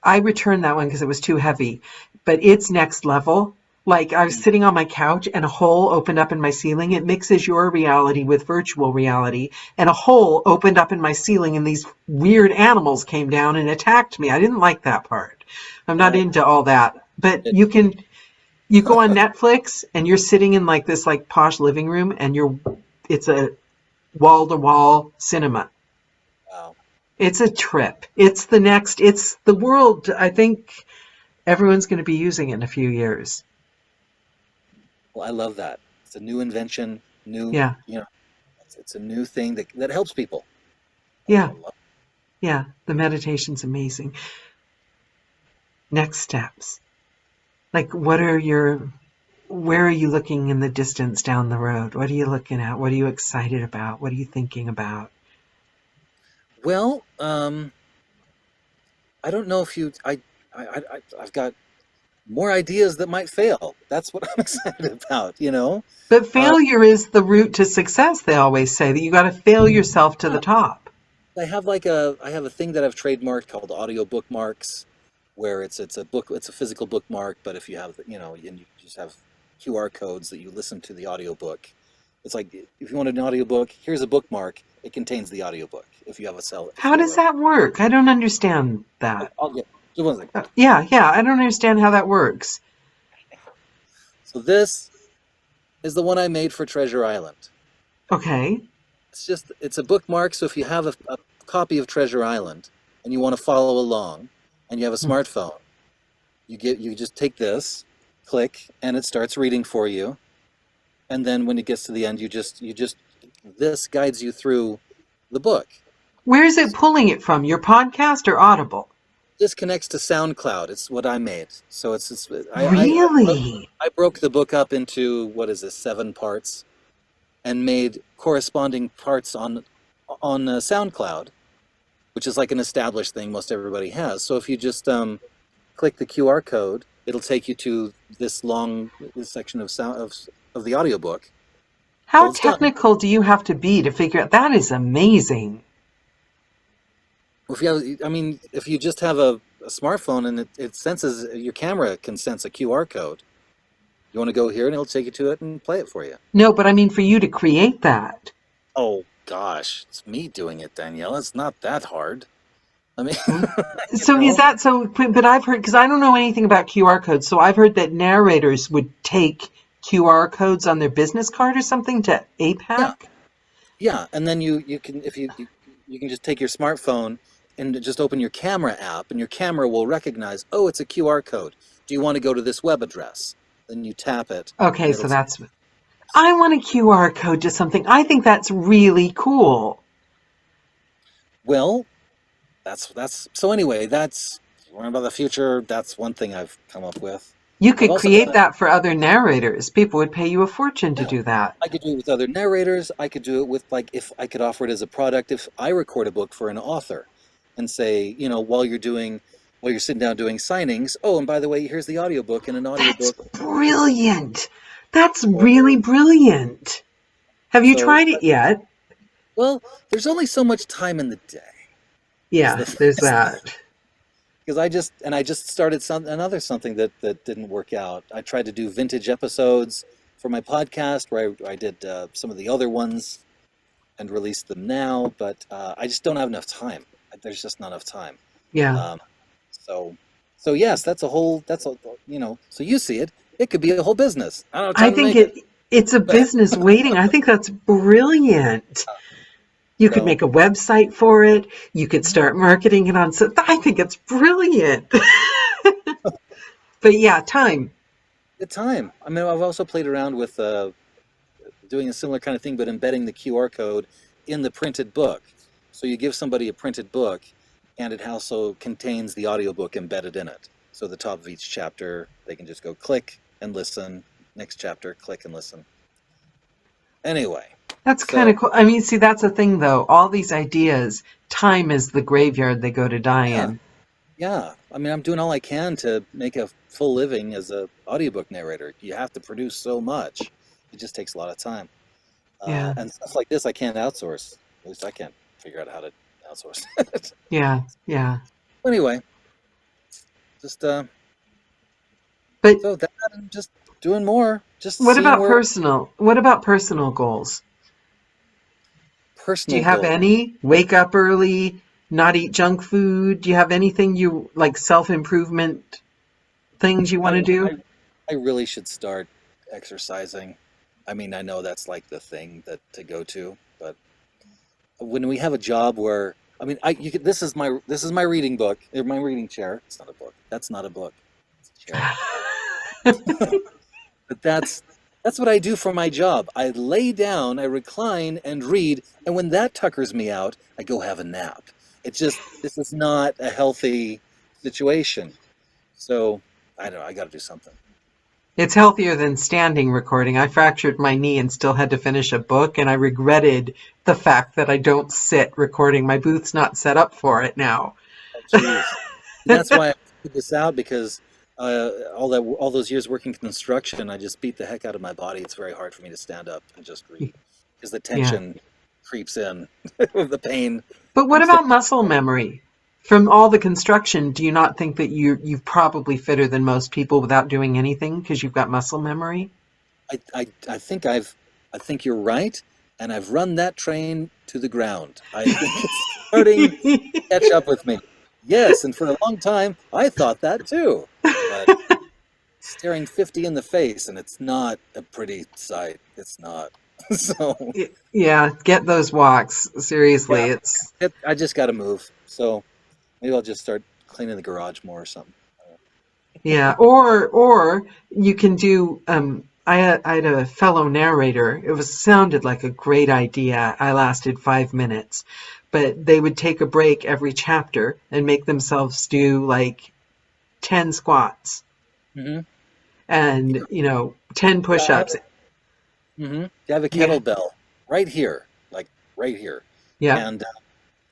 I returned that one because it was too heavy, but it's next level. Like I was sitting on my couch and a hole opened up in my ceiling. It mixes your reality with virtual reality, and a hole opened up in my ceiling, and these weird animals came down and attacked me. I didn't like that part. I'm not That into all that. But it, you go on Netflix and you're sitting in like this like posh living room, and it's a wall to wall cinema. wow. It's a trip. It's the world. I think everyone's going to be using it in a few years. Well, I love that. It's a new invention, new, Yeah. it's a new thing that helps people. I Yeah. love. Yeah. The meditation's amazing. Next steps. Like, where are you looking in the distance down the road? What are you looking at? What are you excited about? What are you thinking about? Well, I don't know if I've got more ideas that might fail. That's what I'm excited about. But Uh, failure is the route to success, they always say, that you got to fail yourself to the yeah, top. I have a thing that I've trademarked called audio bookmarks, where it's a physical bookmark, but if you have, and you just have QR codes that you listen to the audiobook. It's like if you want an audiobook, here's a bookmark. It contains the audiobook. If you have a cell, if How you have does a, that work? I don't understand that. I'll get. Just one second. Yeah, I don't understand how that works. So this is the one I made for Treasure Island. Okay. It's a bookmark. So if you have a copy of Treasure Island and you want to follow along, and you have a smartphone, you just take this, click, and it starts reading for you. And then when it gets to the end, this guides you through the book. Where is it pulling it from? Your podcast or Audible? This connects to SoundCloud. It's what I made. So Really? I broke the book up into, what is this, 7 parts, and made corresponding parts on SoundCloud, which is like an established thing most everybody has. So if you just click the QR code, it'll take you to this section of the audiobook. How technical do you have to be to figure out? That is amazing. If you just have a smartphone and it senses, your camera can sense a QR code. You want to go here and it'll take you to it and play it for you. No, but I mean for you to create that. Oh gosh, it's me doing it, Daniela. It's not that hard. I mean, so is that so? But I've heard, because I don't know anything about QR codes, so I've heard that narrators would take QR codes on their business card or something to APAC. Yeah, and then you can you can just take your smartphone and just open your camera app, and your camera will recognize, oh, it's a QR code. Do you want to go to this web address? Then you tap it. Okay, so I want a QR code to something. I think that's really cool. Well, so anyway, that's learn about the future. That's one thing I've come up with. You could create that for other narrators. People would pay you a fortune to do that. I could do it with other narrators. I could do it with, like, if I could offer it as a product, if I record a book for an author and say, while you're sitting down doing signings, oh, and by the way, here's the audiobook and an audiobook. That's brilliant. That's really brilliant. Have you tried it yet? Well, there's only so much time in the day. Yeah, there's that. Because I just started something that didn't work out. I tried to do vintage episodes for my podcast, where I did some of the other ones and released them now, but I just don't have enough time. There's just not enough time. Yeah. So yes, so you see it. It could be a whole business. I think it's a business waiting. I think that's brilliant. You could make a website for it. You could start marketing it on. So I think it's brilliant. But yeah, time. The time. I mean, I've also played around with doing a similar kind of thing, but embedding the QR code in the printed book. So you give somebody a printed book, and it also contains the audiobook embedded in it. So at the top of each chapter, they can just go click and listen. Next chapter, click and listen. Anyway. That's kind of cool. I mean, see, that's the thing, though. All these ideas, time is the graveyard they go to die in. Yeah. I mean, I'm doing all I can to make a full living as an audiobook narrator. You have to produce so much. It just takes a lot of time. And stuff like this, I can't outsource. At least I can't figure out how to outsource it. Yeah. Anyway, just so that I'm just doing more. What about personal goals? Do you have any? Wake up early, not eat junk food? Do you have anything you like, self-improvement things you want to do? I really should start exercising. I mean, I know that's like the thing to go to, but when we have a job where, I mean, this is my reading book, my reading chair. It's not a book. That's not a book. It's a chair. But that's what I do for my job. I lay down, I recline and read, and when that tuckers me out, I go have a nap. This is not a healthy situation. So, I don't know, I got to do something. It's healthier than standing recording. I fractured my knee and still had to finish a book, and I regretted the fact that I don't sit recording. My booth's not set up for it now. Oh, that's why I put this out, because all those years working construction, I just beat the heck out of my body. It's very hard for me to stand up and just read, because the tension creeps in with the pain. But what about muscle memory? From all the construction, do you not think that you're probably fitter than most people without doing anything because you've got muscle memory? I think you're right, and I've run that train to the ground. I think it's starting to catch up with me. Yes, and for a long time, I thought that too. But staring 50 in the face, and it's not a pretty sight. It's not. So, Yeah, get those walks. yeah, Seriously, it's I just got to move. So maybe I'll just start cleaning the garage more or something. yeah. Or you can do. I had a fellow narrator. It was sounded like a great idea. I lasted 5 minutes, but they would take a break every chapter and make themselves do like 10 squats Mm-hmm. and 10 Yeah, push-ups. I have a Yeah, kettlebell right here, like right here, yeah, and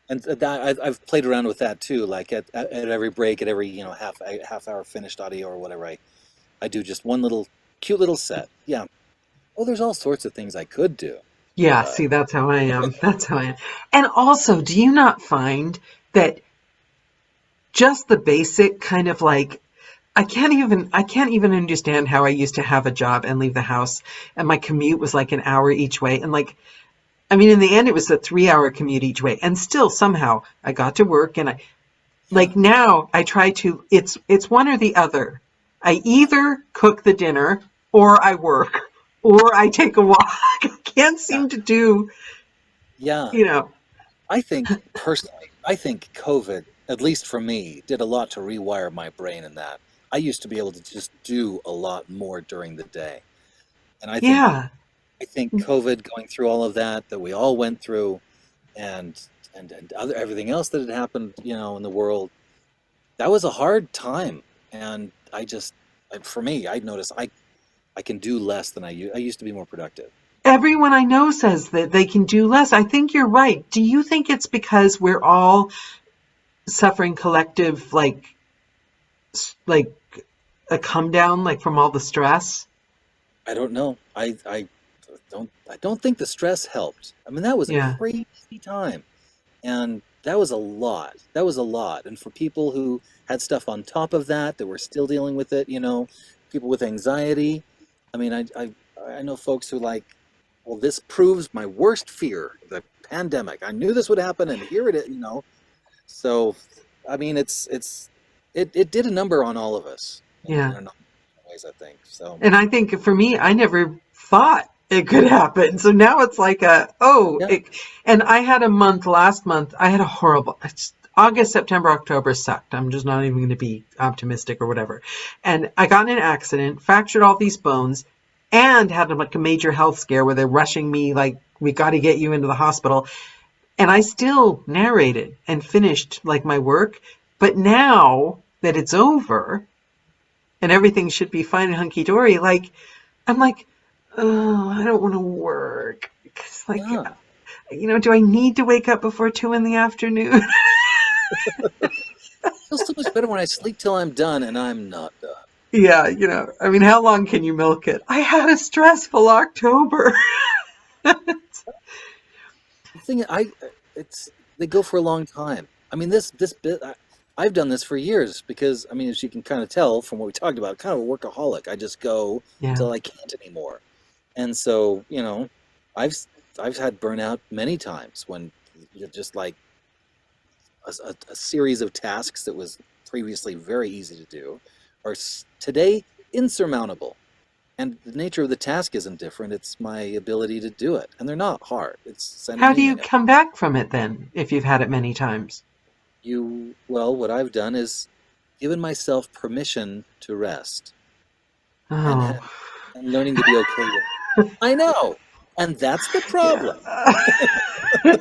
that I've played around with that too. Like at every break, at every half hour finished audio or whatever, I do just one little cute little set. Yeah. Oh, there's all sorts of things I could do, yeah. but See, that's how I am. That's how I am. And also, do you not find that just the basic kind of like I can't even understand how I used to have a job and leave the house and my commute was like an hour each way. And like, I mean, in the end, it was a 3 hour commute each way. And still somehow I got to work and I yeah, like now I try to, it's one or the other. I either cook the dinner or I work or I take a walk. I can't yeah, seem to do, yeah. you know, I think personally, I think COVID, at least for me, did a lot to rewire my brain in that. I used to be able to just do a lot more during the day. And yeah. I think COVID going through all of that we all went through and everything else that had happened, in the world, that was a hard time. And for me, I noticed I can do less than I used to be more productive. Everyone I know says that they can do less. I think you're right. Do you think it's because we're all suffering collective like a come down like from all the stress? I don't know. I don't think the stress helped. I mean, that was a Yeah. crazy time. And that was a lot. That was a lot. And for people who had stuff on top of that were still dealing with it, people with anxiety. I mean, I know folks who well, this proves my worst fear, the pandemic. I knew this would happen, and here it is. So, I mean, it did a number on all of us in Yeah. a number of ways, I think. So, And I think for me, I never thought it could happen. So now it's like yeah, and I had a month last month. I had a horrible, August, September, October sucked. I'm just not even going to be optimistic or whatever. And I got in an accident, fractured all these bones, and had like a major health scare where they're rushing me like, we got to get you into the hospital. And I still narrated and finished like my work. But now that it's over and everything should be fine and hunky dory, like, I'm like, oh, I don't want to work. It's like, yeah. do I need to wake up before 2 in the afternoon? Feels so much better when I sleep till I'm done, and I'm not done. Yeah, I mean, how long can you milk it? I had a stressful October. The thing it's they go for a long time. I mean, this bit I've done this for years because I mean, as you can kind of tell from what we talked about, kind of a workaholic. I just go Yeah, till I can't anymore, and so I've I've had burnout many times when you're just like a series of tasks that was previously very easy to do are today insurmountable. And the nature of the task isn't different. It's my ability to do it. And they're not hard. It's send how an do you email. come back from it then if you've had it many times? Well, what I've done is given myself permission to rest and Oh, and learning to be okay with it. I know. And that's the yeah. problem.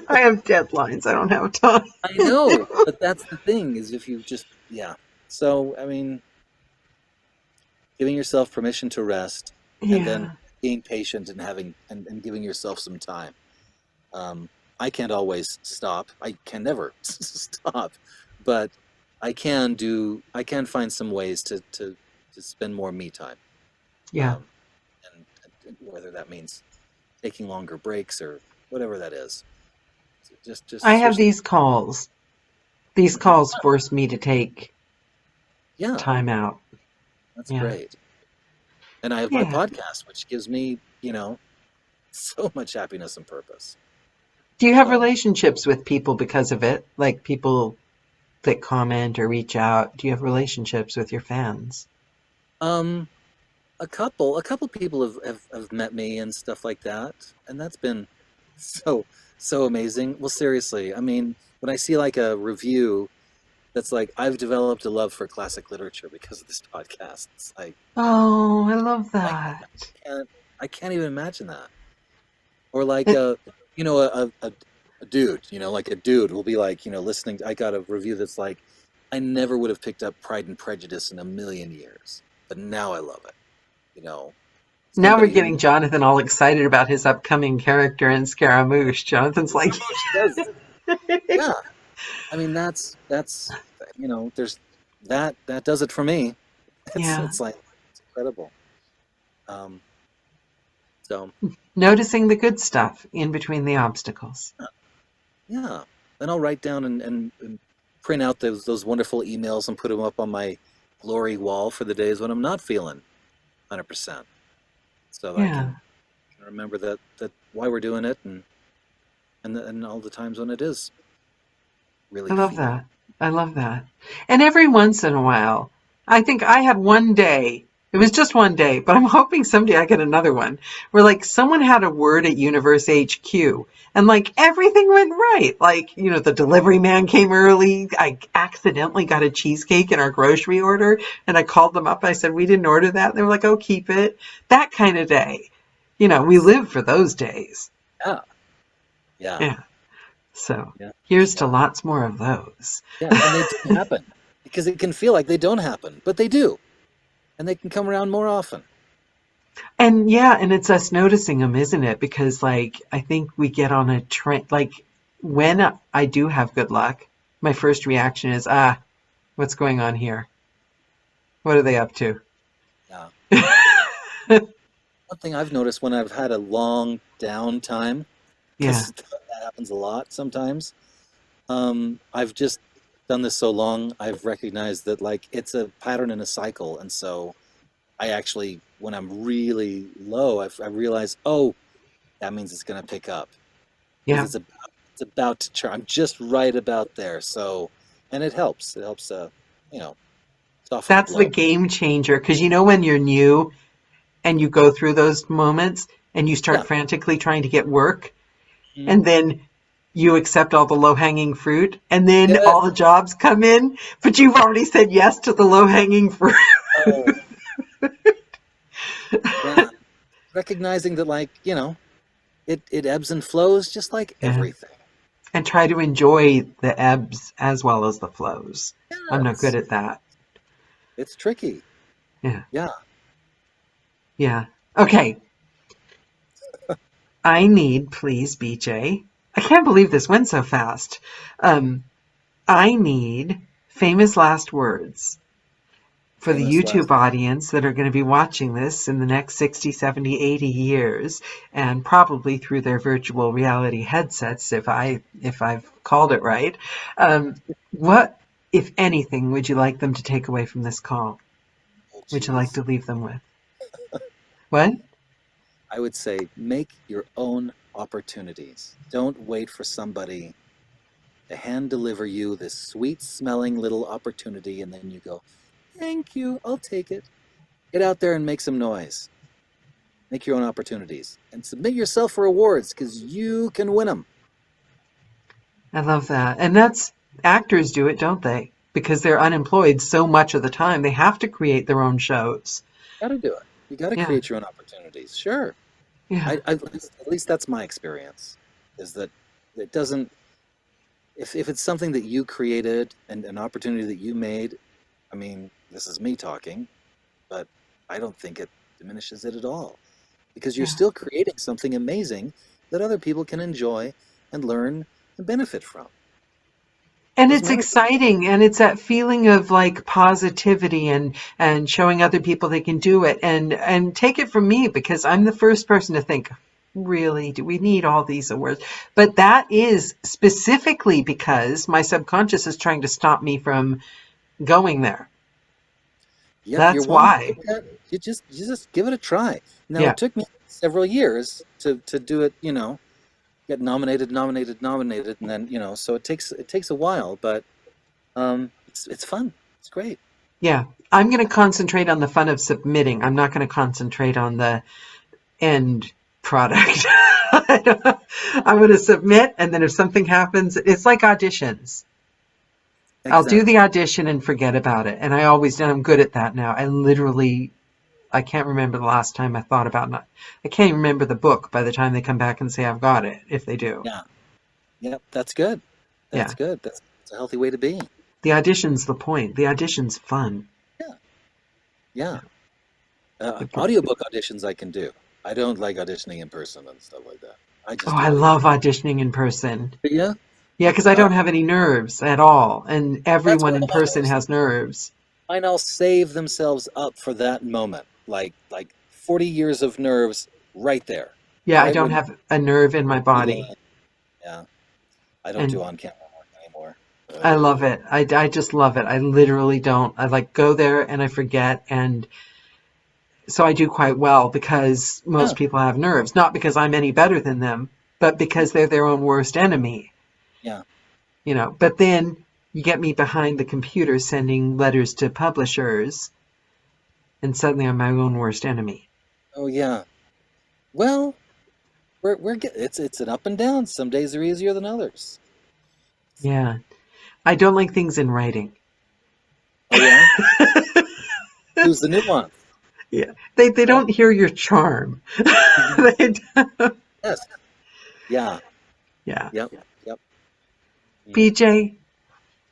I have deadlines. I don't have time. I know. But that's the thing is if you just, yeah. So, I mean, giving yourself permission to rest and then Yeah, being patient and and giving yourself some time. Um, I can't always stop. I can never stop, but I can find some ways to spend more me time. yeah. Um, and whether that means taking longer breaks or whatever that is. I Just have seriously. these calls. These calls force me to take Yeah, time out. that's Yeah. great. And I have my Yeah. podcast, which gives me, so much happiness and purpose. Do you have So relationships with people because of it? Like people. that comment or reach out? Do you have relationships with your fans? Um, a couple people have met me and stuff like that, and that's been so so amazing. Well, seriously, I mean, when I see like a review that's like, I've developed a love for classic literature because of this podcast. It's like Oh, I love I that. can't I can't even imagine that. Or like It, you know a dude, like a dude will be like, listening. I got a review that's like, I never would have picked up Pride and Prejudice in a million years, but now I love it. You know, Now we're somebody getting who Jonathan all excited about his upcoming character in Scaramouche. Jonathan's like, does, yeah. I mean, that's there's that does it for me. yeah, It's like it's incredible. Um, so noticing the good stuff in between the obstacles. yeah, then I'll write down and print out those wonderful emails and put them up on my glory wall for the days when I'm not feeling 100%, so that I Yeah, can remember that why we're doing it and all the times when it is I really love feeling. that. I love that. And every once in a while, I think I had one day, it was just one day, but I'm hoping someday I get another one where like someone had a word at Universe HQ and like everything went right. Like, the delivery man came early. I accidentally got a cheesecake in our grocery order and I called them up. I said, we didn't order that. They were like, oh, keep it. That kind of day. We Yes. live for those days. Yeah. Yeah. Yeah. So Yeah. here's to Yeah. lots more of those. Yeah. And they do happen because it can feel like they don't happen, but they do, and they can come around more often. And yeah, and it's us noticing them, isn't it? Because like I think we get on a trend. Like when I do have good luck, my first reaction is, what's going on here? What are they up to? Yeah. One thing I've noticed when I've had a long downtime, Yeah, because that happens a lot sometimes. I've just done this so long, I've recognized that like it's a pattern and a cycle, and so I actually, when I'm really low, I realize, oh, that means it's going to pick up because yeah. it's about to turn. I'm just right about there, so and it helps. It helps, soften the That's the blow. game changer. Because when you're new and you go through those moments and you start Yeah. frantically trying to get work, Mhm. and then you accept all the low hanging fruit, and then Yeah. all the jobs come in, but you've already said yes to the low hanging fruit. Oh, yeah. Recognizing that, like, it ebbs and flows just like Yeah. everything. And try to enjoy the ebbs as well as the flows. I'm not good Yes. at that. It's tricky. Yeah. Yeah. Yeah. Okay. I need, please, BJ. I can't believe this went so fast. Um, I need famous last words for the Famous YouTube last. audience that are going to be watching this in the next 60, 70, 80 years and probably through their virtual reality headsets if I've called it right. What, if anything, would you like them to take away from this call? Oh, Would you like geez. to leave them with? What? I would say make your own opportunities. Don't wait for somebody to hand deliver you this sweet smelling little opportunity and then you go, thank you, I'll take it. Get out there and make some noise. Make your own opportunities and submit yourself for awards because you can win them. I love that. And that's actors do it, don't they? Because they're unemployed so much of the time. They have to create their own shows. Got to do it. You got to Yeah. create your own opportunities. Sure. Yeah. At least that's my experience. Is that it doesn't. If it's something that you created and an opportunity that you made, I mean, this is me talking, but I don't think it diminishes it at all because you're Yeah. still creating something amazing that other people can enjoy and learn and benefit from. And Doesn't it's matter. exciting and it's that feeling of like positivity and showing other people they can do it and take it from me because I'm the first person to think, really, do we need all these awards? But that is specifically because my subconscious is trying to stop me from going there. Yep, you're That's one to why. give that. You just give it a try. Now Yeah. it took me several years to do it. Get nominated, and then so it takes a while, but It's fun. It's great. Yeah. I'm going to concentrate on the fun of submitting. I'm not going to concentrate on the end product. I'm going to submit, and then if something happens, it's like auditions. I'll do the Exactly. audition and forget about it. And I always do. I'm good at that now. I can't remember the last time I thought about not. I can't even remember the book by the time they come back and say I've got it, if they do. Yeah. Yep. That's good. Yeah. That's good. That's a healthy way to be. The audition's the point. The audition's fun. Yeah. Yeah. The Audiobook auditions I can do. I don't like auditioning in person and stuff like that. I Oh, just do I audio. love auditioning in person. But yeah. Yeah, because I Uh, don't have any nerves at all. And that's everyone what in person has nerves. mine all save themselves up for that moment. Like 40 years of nerves right there. Yeah, I Right don't when have a nerve in my body. yeah. I don't do And on-camera work anymore. I love it. I just love it. I literally don't. I like go there and I forget. And so I do quite well because Yeah. most people have nerves. Not because I'm any better than them, but because they're their own worst enemy. Yeah. But then you get me behind the computer sending letters to publishers, and suddenly I'm my own worst enemy. Oh yeah. Well, it's an up and down. Some days are easier than others. Yeah. I don't like things in writing. Oh yeah. Who's the nuance? Yeah. They Yeah. don't hear your charm. Mhm. They don't. Yes. Yeah. Yeah. Yep. Yep. Mm. BJ,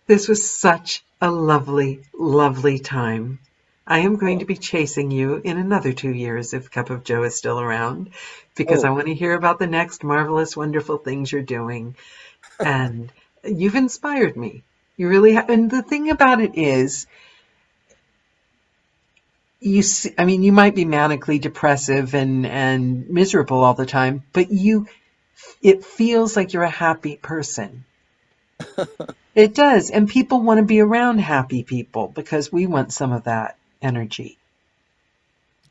this was such a lovely, lovely time. I am going Oh. to be chasing you in another 2 years if Cup of Joe is still around, because I Oh. want to hear about the next marvelous, wonderful things you're doing. And you've inspired me. You really have. And the thing about it is, you see, I mean, you might be manically depressive and miserable all the time, but it feels like you're a happy person. It does. And people want to be around happy people because we want some of that energy.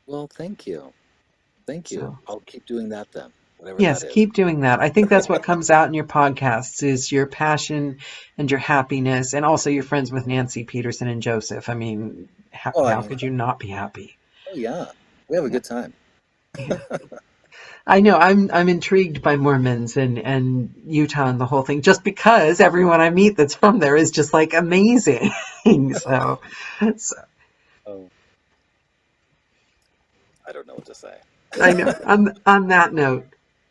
Well, thank you. Thank you. So, I'll keep doing that then, whatever that yes, is. keep doing that. I think that's what comes out in your podcasts is your passion and your happiness, and also you're friends with Nancy Peterson and Joseph. I mean, Well, I how mean, could you not be happy? oh yeah, we have a Yeah, good time. yeah. I know. I'm intrigued by Mormons and Utah and the whole thing, just because everyone I meet that's from there is just like amazing. So Oh, I don't know what to say. I know. On that note,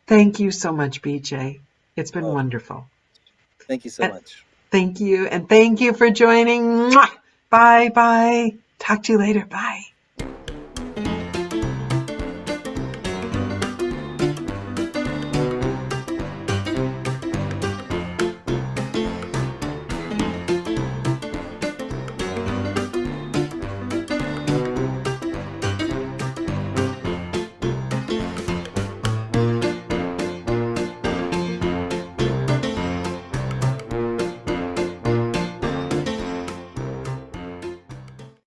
thank you so much, BJ. It's been Oh, wonderful. thank you so And much. thank you, and thank you for joining. Mwah! Bye bye. Talk to you later. Bye.